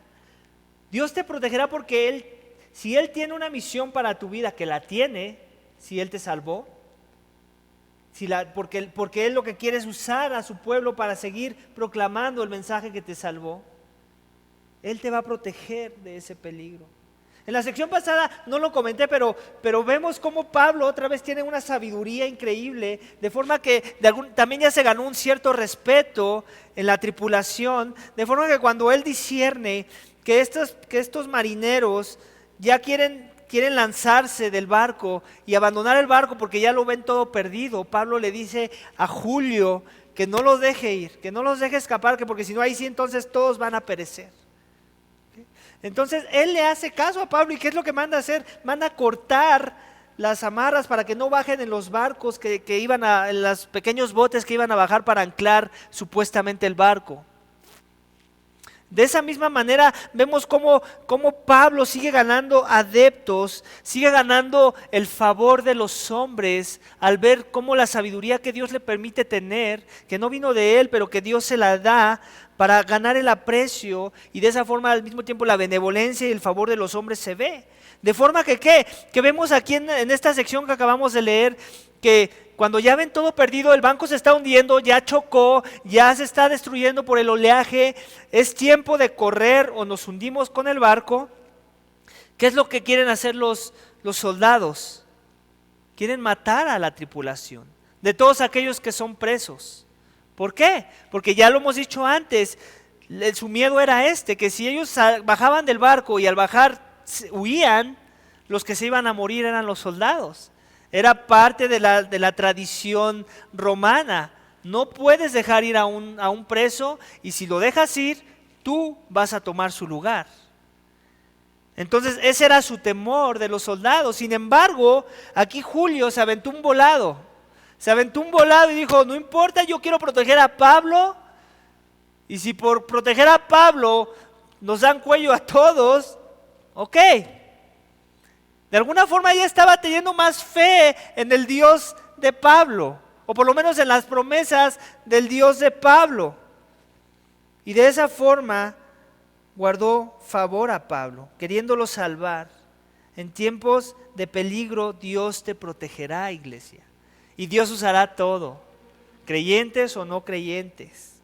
Dios te protegerá porque si Él tiene una misión para tu vida, que la tiene, si Él te salvó, porque Él lo que quiere es usar a su pueblo para seguir proclamando el mensaje que te salvó, Él te va a proteger de ese peligro. En la sección pasada no lo comenté, pero vemos cómo Pablo otra vez tiene una sabiduría increíble, de forma que también ya se ganó un cierto respeto en la tripulación, de forma que cuando él discierne que estos marineros ya quieren lanzarse del barco y abandonar el barco porque ya lo ven todo perdido, Pablo le dice a Julio que no los deje ir, que no los deje escapar, que porque si no ahí sí entonces todos van a perecer. Entonces él le hace caso a Pablo, y ¿qué es lo que manda a hacer? Manda a cortar las amarras para que no bajen en los barcos que iban en los pequeños botes que iban a bajar para anclar supuestamente el barco. De esa misma manera vemos cómo Pablo sigue ganando adeptos, sigue ganando el favor de los hombres al ver cómo la sabiduría que Dios le permite tener, que no vino de él, pero que Dios se la da para ganar el aprecio, y de esa forma al mismo tiempo la benevolencia y el favor de los hombres se ve. De forma que que vemos aquí en esta sección que acabamos de leer, que cuando ya ven todo perdido, el banco se está hundiendo, ya chocó, ya se está destruyendo por el oleaje, es tiempo de correr o nos hundimos con el barco. ¿Qué es lo que quieren hacer los soldados? Quieren matar a la tripulación, de todos aquellos que son presos. ¿Por qué? Porque ya lo hemos dicho antes, su miedo era que si ellos bajaban del barco y al bajar huían, los que se iban a morir eran los soldados. Era parte de la tradición romana. No puedes dejar ir a un preso, y si lo dejas ir, tú vas a tomar su lugar. Entonces ese era su temor de los soldados. Sin embargo, aquí Julio se aventó un volado. Se aventó un volado y dijo, no importa, yo quiero proteger a Pablo. Y si por proteger a Pablo nos dan cuello a todos, ok. De alguna forma ella estaba teniendo más fe en el Dios de Pablo, o por lo menos en las promesas del Dios de Pablo. Y de esa forma guardó favor a Pablo, queriéndolo salvar. En tiempos de peligro Dios te protegerá, iglesia. Y Dios usará todo, creyentes o no creyentes,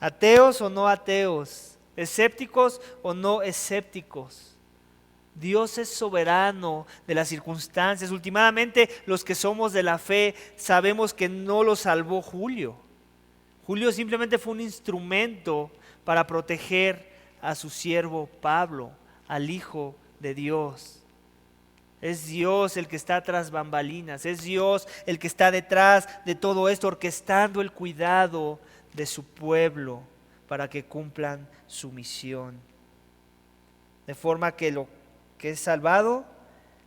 ateos o no ateos, escépticos o no escépticos. Dios es soberano de las circunstancias. Últimamente, los que somos de la fe sabemos que no lo salvó Julio. Julio simplemente fue un instrumento para proteger a su siervo Pablo, al Hijo de Dios. Es Dios el que está tras bambalinas, es Dios el que está detrás de todo esto, orquestando el cuidado de su pueblo para que cumplan su misión. De forma que lo que es salvado,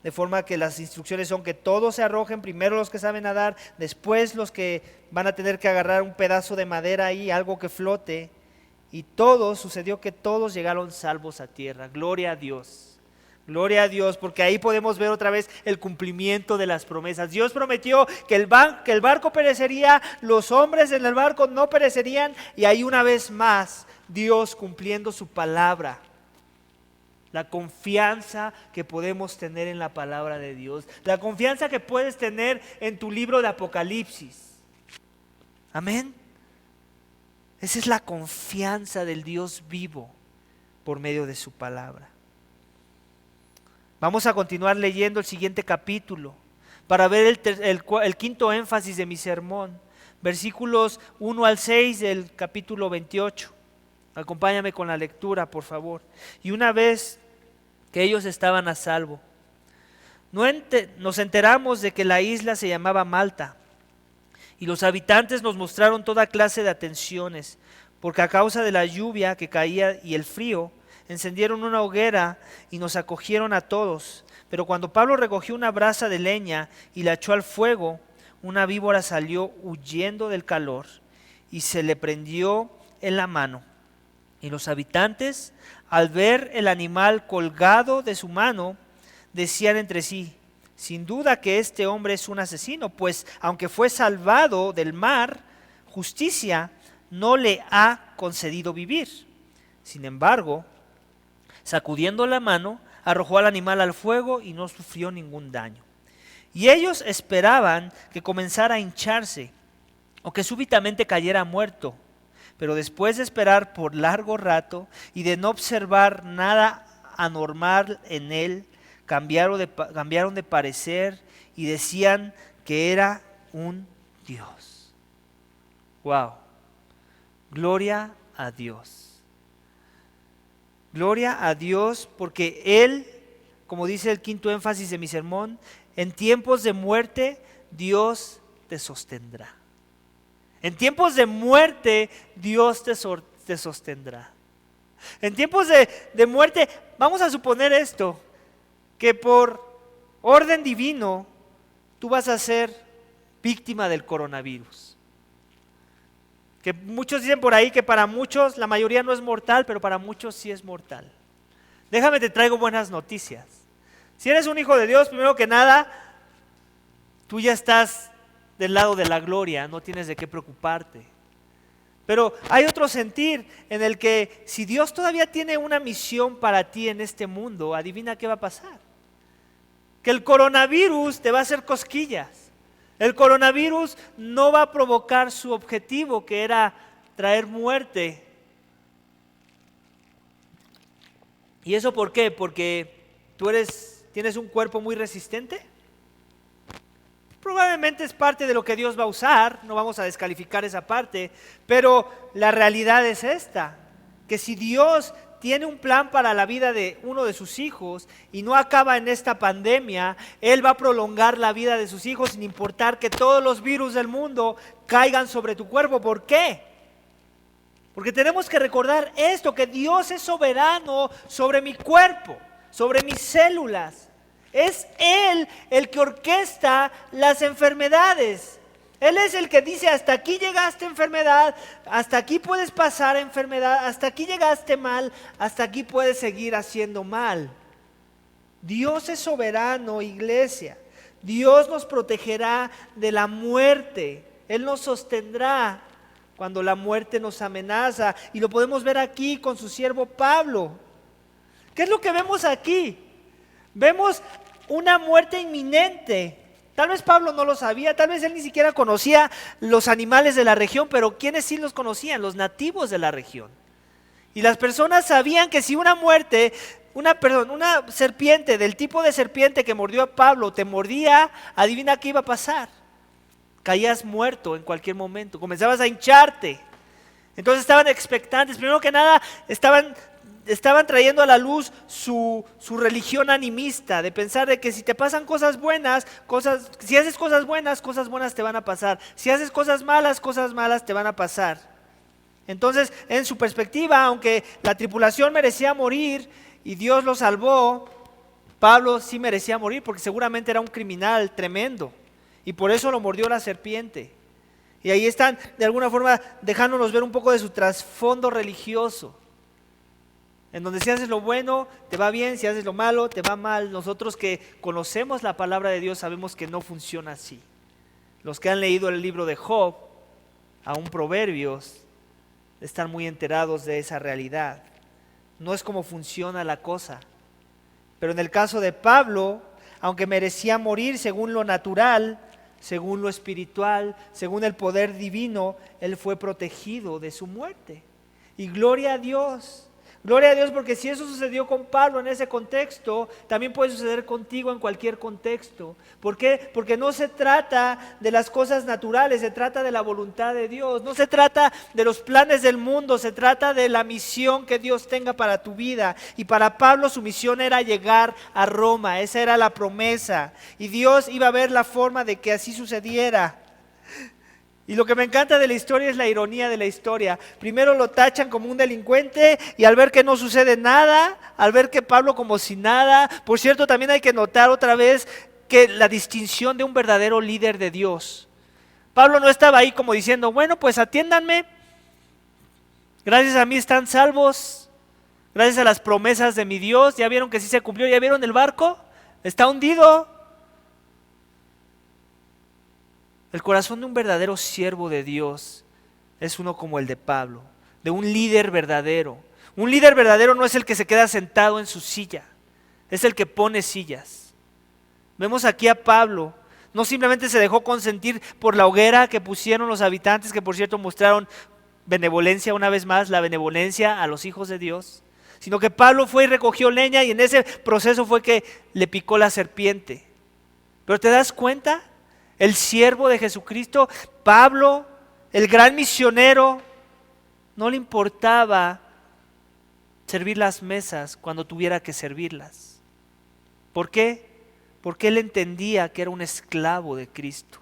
de forma que las instrucciones son que todos se arrojen, primero los que saben nadar, después los que van a tener que agarrar un pedazo de madera ahí, algo que flote, y sucedió que todos llegaron salvos a tierra. Gloria a Dios, porque ahí podemos ver otra vez el cumplimiento de las promesas. Dios prometió que el barco perecería, los hombres en el barco no perecerían, y ahí una vez más Dios cumpliendo su palabra. La confianza que podemos tener en la palabra de Dios, la confianza que puedes tener en tu libro de Apocalipsis. Amén. Esa es la confianza del Dios vivo por medio de su palabra. Vamos a continuar leyendo el siguiente capítulo para ver el quinto énfasis de mi sermón, versículos 1 al 6 del capítulo 28. Acompáñame con la lectura, por favor. Y una vez que ellos estaban a salvo, nos enteramos de que la isla se llamaba Malta, y los habitantes nos mostraron toda clase de atenciones, porque a causa de la lluvia que caía y el frío, encendieron una hoguera y nos acogieron a todos. Pero cuando Pablo recogió una brasa de leña y la echó al fuego, una víbora salió huyendo del calor y se le prendió en la mano. Y los habitantes, al ver el animal colgado de su mano, decían entre sí, sin duda que este hombre es un asesino, pues aunque fue salvado del mar, justicia no le ha concedido vivir. Sin embargo, sacudiendo la mano, arrojó al animal al fuego y no sufrió ningún daño. Y ellos esperaban que comenzara a hincharse o que súbitamente cayera muerto. Pero después de esperar por largo rato y de no observar nada anormal en él, cambiaron de parecer y decían que era un Dios. Wow. Gloria a Dios. Gloria a Dios, porque Él, como dice el quinto énfasis de mi sermón, en tiempos de muerte Dios te sostendrá. En tiempos de muerte Dios te sostendrá. En tiempos de muerte, vamos a suponer esto, que por orden divino tú vas a ser víctima del coronavirus. Que muchos dicen por ahí que para muchos, la mayoría no es mortal, pero para muchos sí es mortal. Déjame te traigo buenas noticias. Si eres un hijo de Dios, primero que nada, tú ya estás del lado de la gloria, no tienes de qué preocuparte. Pero hay otro sentir en el que si Dios todavía tiene una misión para ti en este mundo, adivina qué va a pasar. Que el coronavirus te va a hacer cosquillas. El coronavirus no va a provocar su objetivo, que era traer muerte. ¿Y eso por qué? Porque tienes un cuerpo muy resistente. Probablemente es parte de lo que Dios va a usar, no vamos a descalificar esa parte, pero la realidad es esta, que si Dios tiene un plan para la vida de uno de sus hijos y no acaba en esta pandemia, Él va a prolongar la vida de sus hijos sin importar que todos los virus del mundo caigan sobre tu cuerpo. ¿Por qué? Porque tenemos que recordar esto, que Dios es soberano sobre mi cuerpo, sobre mis células. Es Él el que orquesta las enfermedades. Él es el que dice: hasta aquí llegaste enfermedad, hasta aquí puedes pasar enfermedad, hasta aquí llegaste mal, hasta aquí puedes seguir haciendo mal. Dios es soberano, iglesia. Dios nos protegerá de la muerte. Él nos sostendrá cuando la muerte nos amenaza. Y lo podemos ver aquí con su siervo Pablo. ¿Qué es lo que vemos aquí? Vemos una muerte inminente. Tal vez Pablo no lo sabía, tal vez él ni siquiera conocía los animales de la región, pero ¿quiénes sí los conocían? Los nativos de la región. Y las personas sabían que si una serpiente del tipo de serpiente que mordió a Pablo te mordía, adivina qué iba a pasar. Caías muerto en cualquier momento, comenzabas a hincharte. Entonces estaban expectantes. Primero que nada, estaban trayendo a la luz su religión animista, de pensar de que si te pasan cosas buenas, si haces cosas buenas te van a pasar. Si haces cosas malas te van a pasar. Entonces, en su perspectiva, aunque la tripulación merecía morir y Dios lo salvó, Pablo sí merecía morir porque seguramente era un criminal tremendo y por eso lo mordió la serpiente. Y ahí están, de alguna forma, dejándonos ver un poco de su trasfondo religioso. En donde si haces lo bueno, te va bien, si haces lo malo, te va mal. Nosotros que conocemos la palabra de Dios sabemos que no funciona así. Los que han leído el libro de Job, aún Proverbios, están muy enterados de esa realidad. No es como funciona la cosa. Pero en el caso de Pablo, aunque merecía morir según lo natural, según lo espiritual, según el poder divino, él fue protegido de su muerte. Y gloria a Dios. Gloria a Dios, porque si eso sucedió con Pablo en ese contexto, también puede suceder contigo en cualquier contexto. ¿Por qué? Porque no se trata de las cosas naturales, se trata de la voluntad de Dios. No se trata de los planes del mundo, se trata de la misión que Dios tenga para tu vida. Y para Pablo su misión era llegar a Roma, esa era la promesa. Y Dios iba a ver la forma de que así sucediera. Y lo que me encanta de la historia es la ironía de la historia. Primero lo tachan como un delincuente y al ver que no sucede nada, al ver que Pablo como si nada. Por cierto, también hay que notar otra vez que la distinción de un verdadero líder de Dios. Pablo no estaba ahí como diciendo: bueno, pues atiéndanme, gracias a mí están salvos, gracias a las promesas de mi Dios, ya vieron que sí se cumplió, ya vieron el barco, está hundido. El corazón de un verdadero siervo de Dios es uno como el de Pablo, de un líder verdadero. Un líder verdadero no es el que se queda sentado en su silla, es el que pone sillas. Vemos aquí a Pablo, no simplemente se dejó consentir por la hoguera que pusieron los habitantes, que por cierto mostraron benevolencia una vez más, la benevolencia a los hijos de Dios, sino que Pablo fue y recogió leña y en ese proceso fue que le picó la serpiente. Pero ¿te das cuenta? El siervo de Jesucristo, Pablo, el gran misionero, no le importaba servir las mesas cuando tuviera que servirlas. ¿Por qué? Porque él entendía que era un esclavo de Cristo.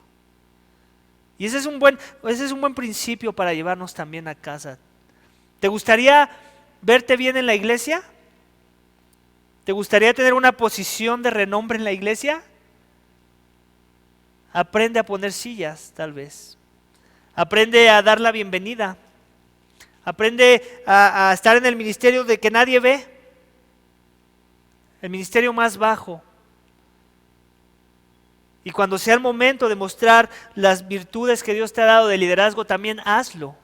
Y ese es un buen principio para llevarnos también a casa. ¿Te gustaría verte bien en la iglesia? ¿Te gustaría tener una posición de renombre en la iglesia? Aprende a poner sillas, tal vez. Aprende a dar la bienvenida. Aprende a estar en el ministerio de que nadie ve. El ministerio más bajo. Y cuando sea el momento de mostrar las virtudes que Dios te ha dado de liderazgo, también hazlo.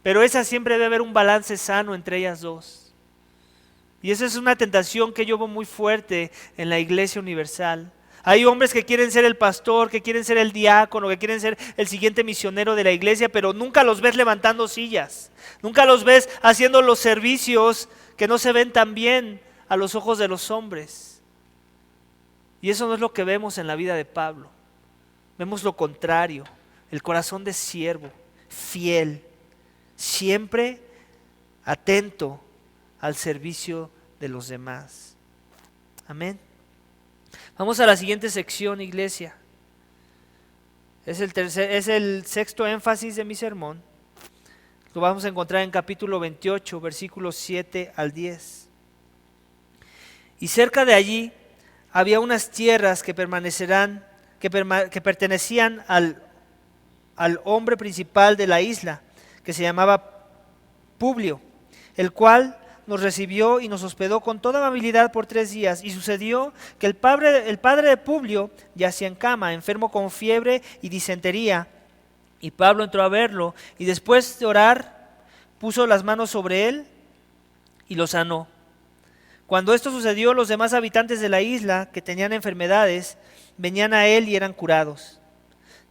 Pero esa siempre debe haber un balance sano entre ellas dos. Y esa es una tentación que yo veo muy fuerte en la iglesia universal. Hay hombres que quieren ser el pastor, que quieren ser el diácono, que quieren ser el siguiente misionero de la iglesia, pero nunca los ves levantando sillas. Nunca los ves haciendo los servicios que no se ven tan bien a los ojos de los hombres. Y eso no es lo que vemos en la vida de Pablo. Vemos lo contrario, el corazón de siervo, fiel, siempre atento al servicio de los demás. Amén. Vamos a la siguiente sección, iglesia. Es el sexto énfasis de mi sermón. Lo vamos a encontrar en capítulo 28, versículos 7 al 10. Y cerca de allí había unas tierras que pertenecían al hombre principal de la isla, que se llamaba Publio, el cual nos recibió y nos hospedó con toda amabilidad por 3 días. Y sucedió que el padre de Publio yacía en cama, enfermo con fiebre y disentería. Y Pablo entró a verlo y después de orar, puso las manos sobre él y lo sanó. Cuando esto sucedió, los demás habitantes de la isla que tenían enfermedades venían a él y eran curados.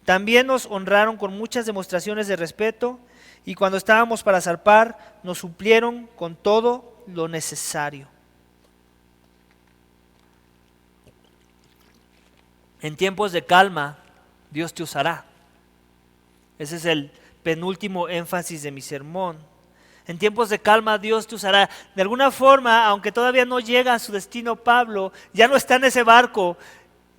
También nos honraron con muchas demostraciones de respeto, y cuando estábamos para zarpar, nos suplieron con todo lo necesario. En tiempos de calma, Dios te usará. Ese es el penúltimo énfasis de mi sermón. En tiempos de calma, Dios te usará. De alguna forma, aunque todavía no llega a su destino Pablo, ya no está en ese barco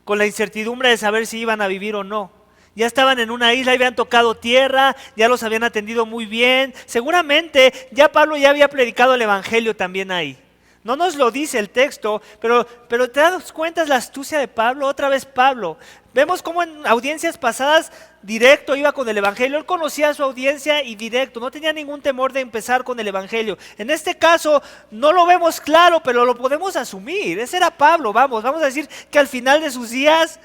con la incertidumbre de saber si iban a vivir o no. Ya estaban en una isla, habían tocado tierra, ya los habían atendido muy bien. Seguramente ya Pablo ya había predicado el evangelio también ahí. No nos lo dice el texto, pero te das cuenta la astucia de Pablo. Otra vez Pablo. Vemos cómo en audiencias pasadas directo iba con el evangelio. Él conocía a su audiencia y directo, no tenía ningún temor de empezar con el evangelio. En este caso no lo vemos claro, pero lo podemos asumir. Ese era Pablo, vamos a decir que al final de sus días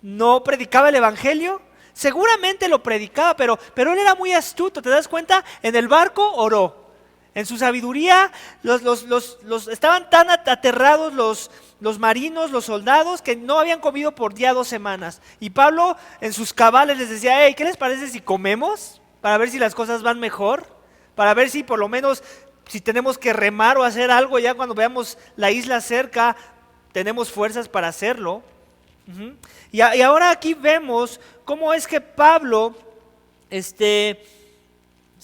no predicaba el evangelio. Seguramente lo predicaba, pero él era muy astuto. ¿Te das cuenta? En el barco oró. En su sabiduría estaban tan aterrados los marinos, los soldados, que no habían comido por día 2 semanas. Y Pablo en sus cabales les decía: hey, ¿qué les parece si comemos? Para ver si las cosas van mejor. Para ver si por lo menos, si tenemos que remar o hacer algo, ya cuando veamos la isla cerca, tenemos fuerzas para hacerlo. Y ahora aquí vemos cómo es que Pablo, se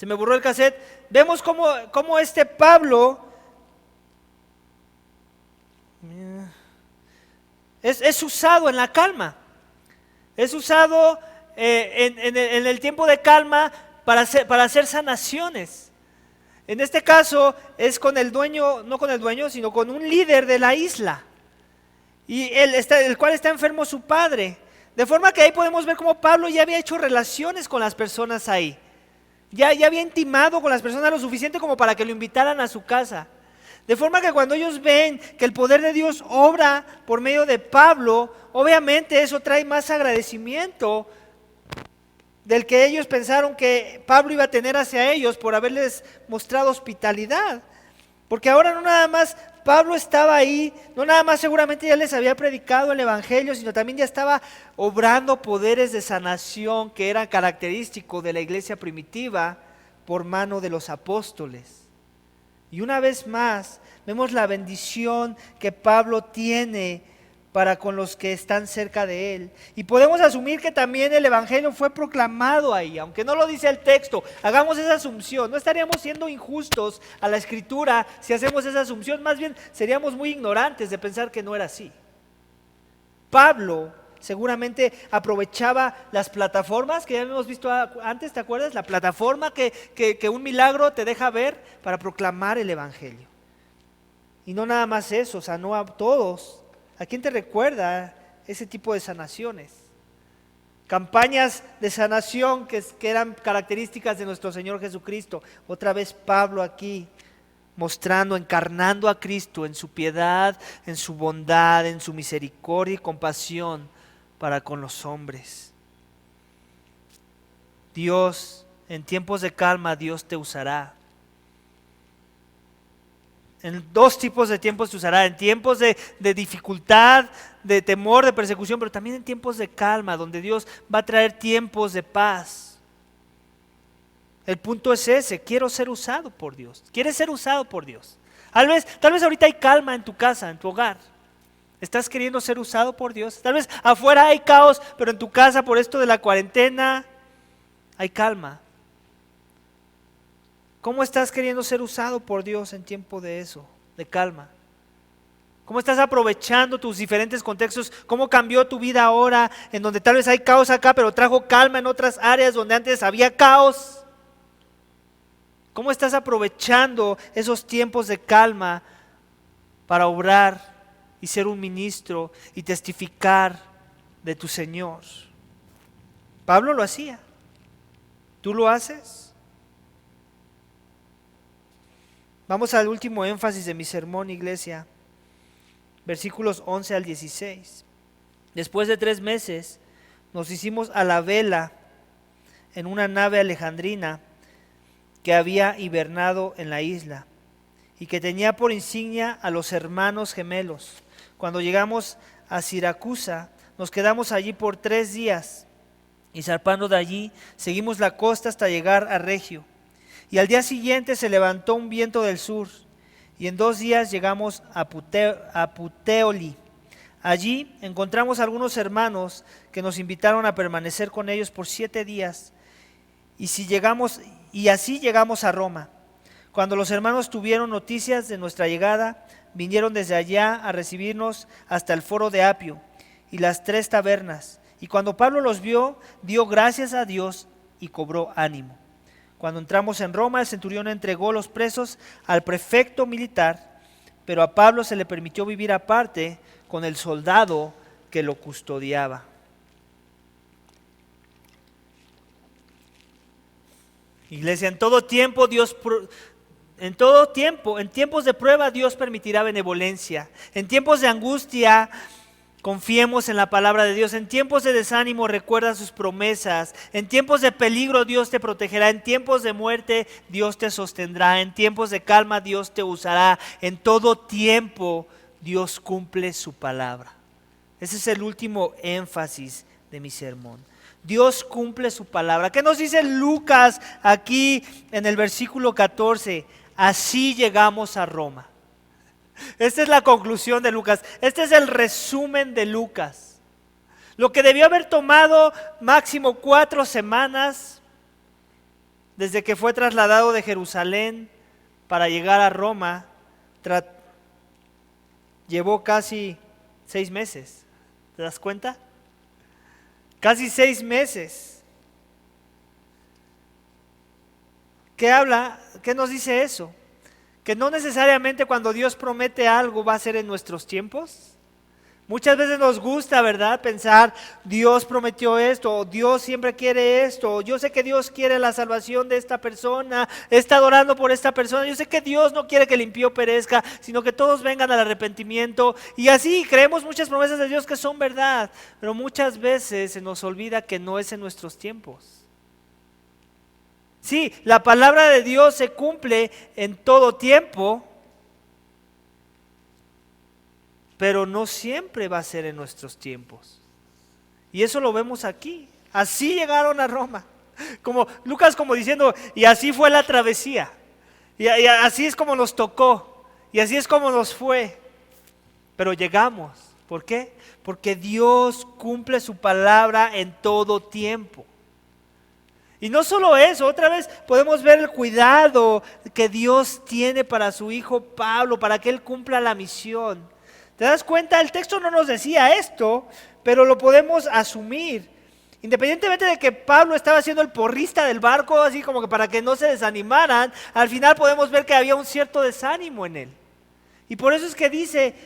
me borró el cassette, vemos cómo Pablo es usado en la calma, es usado en el tiempo de calma para hacer sanaciones. En este caso es con el dueño, no con el dueño, sino con un líder de la isla. Y el cual está enfermo su padre. De forma que ahí podemos ver cómo Pablo ya había hecho relaciones con las personas ahí. Ya había intimado con las personas lo suficiente como para que lo invitaran a su casa. De forma que cuando ellos ven que el poder de Dios obra por medio de Pablo, obviamente eso trae más agradecimiento del que ellos pensaron que Pablo iba a tener hacia ellos por haberles mostrado hospitalidad. Porque ahora no nada más Pablo estaba ahí, no nada más seguramente ya les había predicado el evangelio, sino también ya estaba obrando poderes de sanación que eran característicos de la iglesia primitiva por mano de los apóstoles. Y una vez más vemos la bendición que Pablo tiene para con los que están cerca de él. Y podemos asumir que también el evangelio fue proclamado ahí, aunque no lo dice el texto. Hagamos esa asunción. No estaríamos siendo injustos a la escritura si hacemos esa asunción. Más bien seríamos muy ignorantes de pensar que no era así. Pablo seguramente aprovechaba las plataformas que ya hemos visto antes, ¿te acuerdas? La plataforma que un milagro te deja ver para proclamar el evangelio. Y no nada más eso, sanó a todos. ¿A quién te recuerda ese tipo de sanaciones? campañas de sanación que eran características de nuestro Señor Jesucristo. Otra vez Pablo aquí mostrando, encarnando a Cristo en su piedad, en su bondad, en su misericordia y compasión para con los hombres. Dios, en tiempos de calma, Dios te usará. En dos tipos de tiempos te usará, en tiempos de dificultad, de temor, de persecución, pero también en tiempos de calma, donde Dios va a traer tiempos de paz. El punto es ese, quiero ser usado por Dios. ¿Quieres ser usado por Dios? Tal vez ahorita hay calma en tu casa, en tu hogar. ¿Estás queriendo ser usado por Dios? Tal vez afuera hay caos, pero en tu casa por esto de la cuarentena hay calma. ¿Cómo estás queriendo ser usado por Dios en tiempo de eso, de calma? ¿Cómo estás aprovechando tus diferentes contextos? ¿Cómo cambió tu vida ahora en donde tal vez hay caos acá, pero trajo calma en otras áreas donde antes había caos? ¿Cómo estás aprovechando esos tiempos de calma para obrar y ser un ministro y testificar de tu Señor? Pablo lo hacía. ¿Tú lo haces? Vamos al último énfasis de mi sermón, iglesia. Versículos 11 al 16. Después de 3 meses nos hicimos a la vela en una nave alejandrina que había hibernado en la isla y que tenía por insignia a los hermanos gemelos. Cuando llegamos a Siracusa, nos quedamos allí por 3 días y zarpando de allí seguimos la costa hasta llegar a Regio. Y al día siguiente se levantó un viento del sur y en 2 días llegamos a Puteoli. Allí encontramos a algunos hermanos que nos invitaron a permanecer con ellos por 7 días y así llegamos a Roma. Cuando los hermanos tuvieron noticias de nuestra llegada, vinieron desde allá a recibirnos hasta el foro de Apio y las 3 tabernas. Y cuando Pablo los vio, dio gracias a Dios y cobró ánimo. Cuando entramos en Roma, el centurión entregó los presos al prefecto militar, pero a Pablo se le permitió vivir aparte con el soldado que lo custodiaba. Iglesia, en tiempos de prueba Dios permitirá benevolencia. En tiempos de angustia confiemos en la palabra de Dios. En tiempos de desánimo recuerda sus promesas. En tiempos de peligro Dios te protegerá. En tiempos de muerte Dios te sostendrá. En tiempos de calma Dios te usará. En todo tiempo Dios cumple su palabra. Ese es el último énfasis de mi sermón. Dios cumple su palabra. ¿Qué nos dice Lucas aquí en el versículo 14? Así llegamos a Roma. Esta es la conclusión de Lucas. Este es el resumen de Lucas. Lo que debió haber tomado máximo 4 semanas desde que fue trasladado de Jerusalén para llegar a Roma, llevó casi 6 meses. ¿Te das cuenta? Casi 6 meses. ¿Qué nos dice eso? Que no necesariamente cuando Dios promete algo va a ser en nuestros tiempos. Muchas veces nos gusta, ¿verdad? Pensar, Dios prometió esto, o Dios siempre quiere esto, o yo sé que Dios quiere la salvación de esta persona, está orando por esta persona, yo sé que Dios no quiere que el impío perezca, sino que todos vengan al arrepentimiento. Y así creemos muchas promesas de Dios que son verdad, pero muchas veces se nos olvida que no es en nuestros tiempos. Sí, la palabra de Dios se cumple en todo tiempo, pero no siempre va a ser en nuestros tiempos. Y eso lo vemos aquí. Así llegaron a Roma. Como Lucas como diciendo, y así fue la travesía. Y así es como nos tocó. Y así es como nos fue. Pero llegamos. ¿Por qué? Porque Dios cumple su palabra en todo tiempo. Y no solo eso, otra vez podemos ver el cuidado que Dios tiene para su hijo Pablo, para que él cumpla la misión. ¿Te das cuenta? El texto no nos decía esto, pero lo podemos asumir. Independientemente de que Pablo estaba siendo el porrista del barco, así como que para que no se desanimaran, al final podemos ver que había un cierto desánimo en él. Y por eso es que dice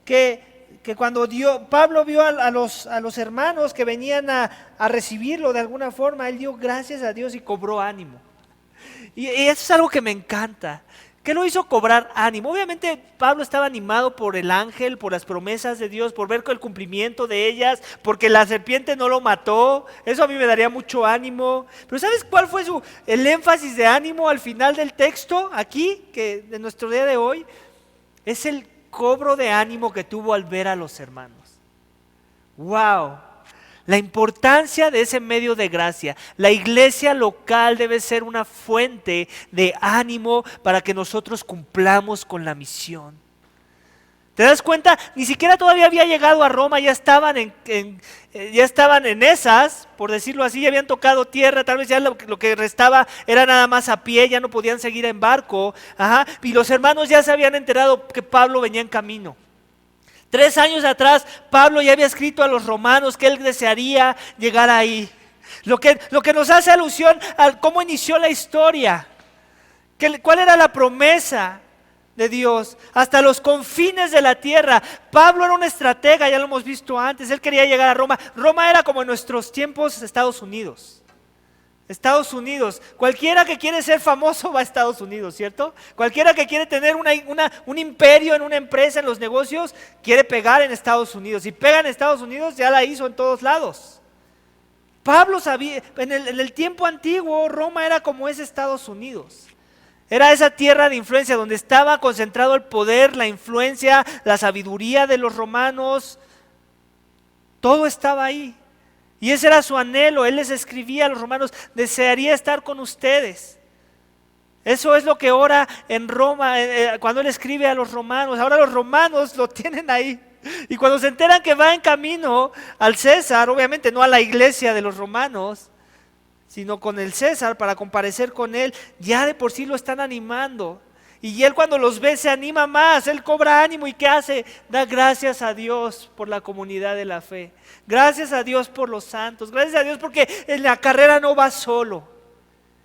que que cuando Pablo vio a los hermanos que venían a recibirlo de alguna forma, él dio gracias a Dios y cobró ánimo. Y eso es algo que me encanta. ¿Qué lo hizo cobrar ánimo? Obviamente Pablo estaba animado por el ángel, por las promesas de Dios, por ver el cumplimiento de ellas, porque la serpiente no lo mató. Eso a mí me daría mucho ánimo. Pero ¿sabes cuál fue el énfasis de ánimo al final del texto aquí, que de nuestro día de hoy? Es el cobro de ánimo que tuvo al ver a los hermanos. ¡Wow! La importancia de ese medio de gracia. La iglesia local debe ser una fuente de ánimo para que nosotros cumplamos con la misión. ¿Te das cuenta? Ni siquiera todavía había llegado a Roma, ya estaban en esas, por decirlo así, ya habían tocado tierra, tal vez ya lo que restaba era nada más a pie, ya no podían seguir en barco. Y los hermanos ya se habían enterado que Pablo venía en camino. 3 años atrás, Pablo ya había escrito a los romanos que él desearía llegar ahí. Lo que nos hace alusión a cómo inició la historia. ¿Cuál era la promesa de Dios? Hasta los confines de la tierra. Pablo era un estratega, ya lo hemos visto antes. Él quería llegar a Roma. Roma era como en nuestros tiempos Estados Unidos. Estados Unidos, cualquiera que quiere ser famoso va a Estados Unidos, ¿cierto? Cualquiera que quiere tener un imperio en una empresa, en los negocios, quiere pegar en Estados Unidos. Si pega en Estados Unidos, ya la hizo en todos lados. Pablo sabía, en el tiempo antiguo, Roma era como ese Estados Unidos. Era esa tierra de influencia donde estaba concentrado el poder, la influencia, la sabiduría de los romanos. Todo estaba ahí. Y ese era su anhelo. Él les escribía a los romanos: desearía estar con ustedes. Eso es lo que ora en Roma, cuando él escribe a los romanos. Ahora los romanos lo tienen ahí. Y cuando se enteran que va en camino al César, obviamente no a la iglesia de los romanos, sino con el César para comparecer con él, ya de por sí lo están animando. Y él cuando los ve se anima más, él cobra ánimo. ¿Y qué hace? Da gracias a Dios por la comunidad de la fe. Gracias a Dios por los santos. Gracias a Dios porque en la carrera no va solo.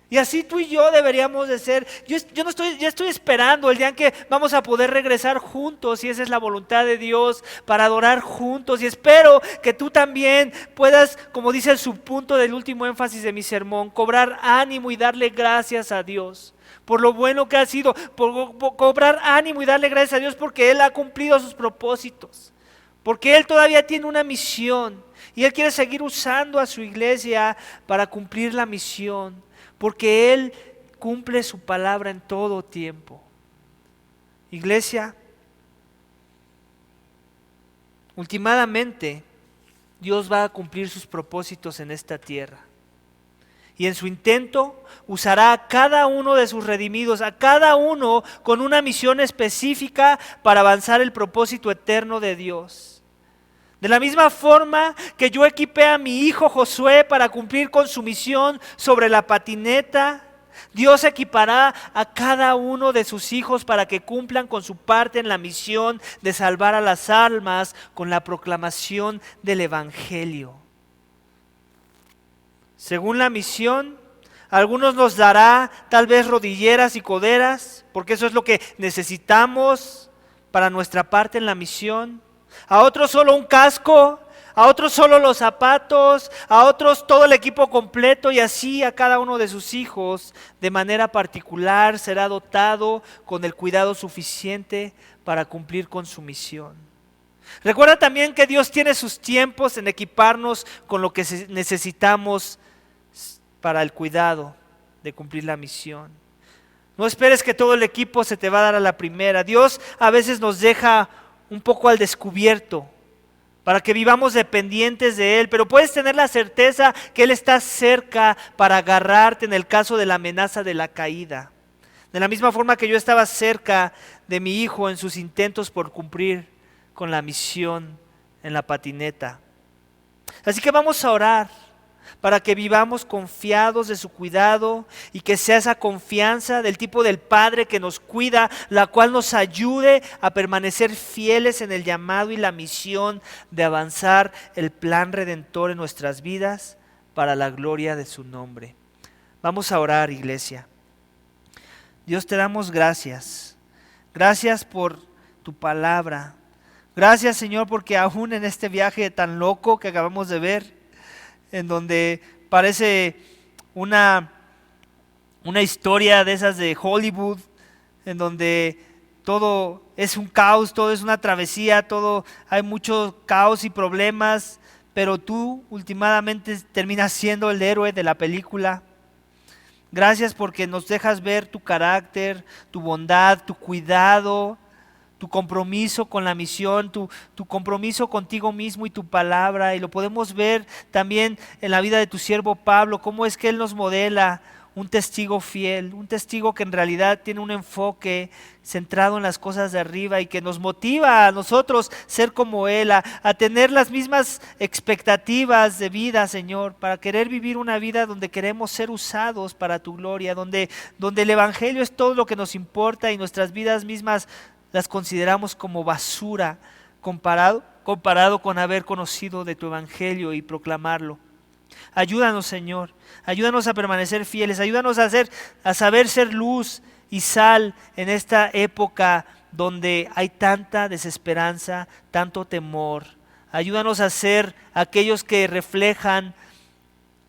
Y así tú y yo deberíamos de ser. Yo estoy esperando el día en que vamos a poder regresar juntos, y esa es la voluntad de Dios, para adorar juntos. Y espero que tú también puedas, como dice el subpunto del último énfasis de mi sermón, cobrar ánimo y darle gracias a Dios por lo bueno que ha sido, por cobrar ánimo y darle gracias a Dios porque Él ha cumplido sus propósitos, porque Él todavía tiene una misión y Él quiere seguir usando a su iglesia para cumplir la misión, porque Él cumple su palabra en todo tiempo. Iglesia, últimamente Dios va a cumplir sus propósitos en esta tierra. Y en su intento usará a cada uno de sus redimidos, a cada uno con una misión específica para avanzar el propósito eterno de Dios. De la misma forma que yo equipé a mi hijo Josué para cumplir con su misión sobre la patineta, Dios equipará a cada uno de sus hijos para que cumplan con su parte en la misión de salvar a las almas con la proclamación del Evangelio. Según la misión, a algunos nos dará tal vez rodilleras y coderas, porque eso es lo que necesitamos para nuestra parte en la misión. A otros solo un casco, a otros solo los zapatos, a otros todo el equipo completo, y así a cada uno de sus hijos de manera particular será dotado con el cuidado suficiente para cumplir con su misión. Recuerda también que Dios tiene sus tiempos en equiparnos con lo que necesitamos para el cuidado de cumplir la misión. No esperes que todo el equipo se te va a dar a la primera. Dios a veces nos deja un poco al descubierto para que vivamos dependientes de Él, pero puedes tener la certeza que Él está cerca para agarrarte en el caso de la amenaza de la caída. De la misma forma que yo estaba cerca de mi hijo en sus intentos por cumplir con la misión en la patineta. Así que vamos a orar para que vivamos confiados de su cuidado y que sea esa confianza del tipo del Padre que nos cuida, la cual nos ayude a permanecer fieles en el llamado y la misión de avanzar el plan redentor en nuestras vidas para la gloria de su nombre. Vamos a orar, iglesia. Dios, te damos gracias. Gracias por tu palabra. Gracias, Señor, porque aún en este viaje tan loco que acabamos de ver, en donde parece una historia de esas de Hollywood, en donde todo es un caos, todo es una travesía, todo hay mucho caos y problemas, pero tú últimamente terminas siendo el héroe de la película. Gracias porque nos dejas ver tu carácter, tu bondad, tu cuidado, tu compromiso con la misión, tu compromiso contigo mismo y tu palabra. Y lo podemos ver también en la vida de tu siervo Pablo, cómo es que él nos modela un testigo fiel, un testigo que en realidad tiene un enfoque centrado en las cosas de arriba y que nos motiva a nosotros ser como él, a tener las mismas expectativas de vida, Señor, para querer vivir una vida donde queremos ser usados para tu gloria, donde el Evangelio es todo lo que nos importa y nuestras vidas mismas las consideramos como basura comparado con haber conocido de tu Evangelio y proclamarlo. Ayúdanos, Señor, ayúdanos a permanecer fieles, ayúdanos a saber ser luz y sal en esta época donde hay tanta desesperanza, tanto temor. Ayúdanos a ser aquellos que reflejan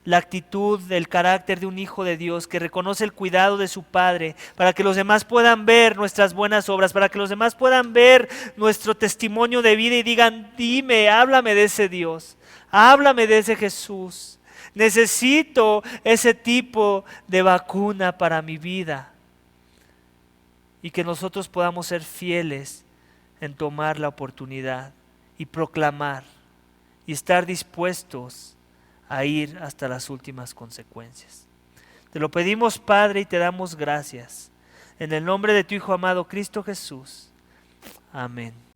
la actitud del carácter de un hijo de Dios que reconoce el cuidado de su Padre, para que los demás puedan ver nuestras buenas obras, para que los demás puedan ver nuestro testimonio de vida y digan: dime, háblame de ese Dios, háblame de ese Jesús. Necesito ese tipo de vacuna para mi vida. Y que nosotros podamos ser fieles en tomar la oportunidad y proclamar y estar dispuestos a ir hasta las últimas consecuencias. Te lo pedimos, Padre, y te damos gracias. En el nombre de tu Hijo amado, Cristo Jesús. Amén.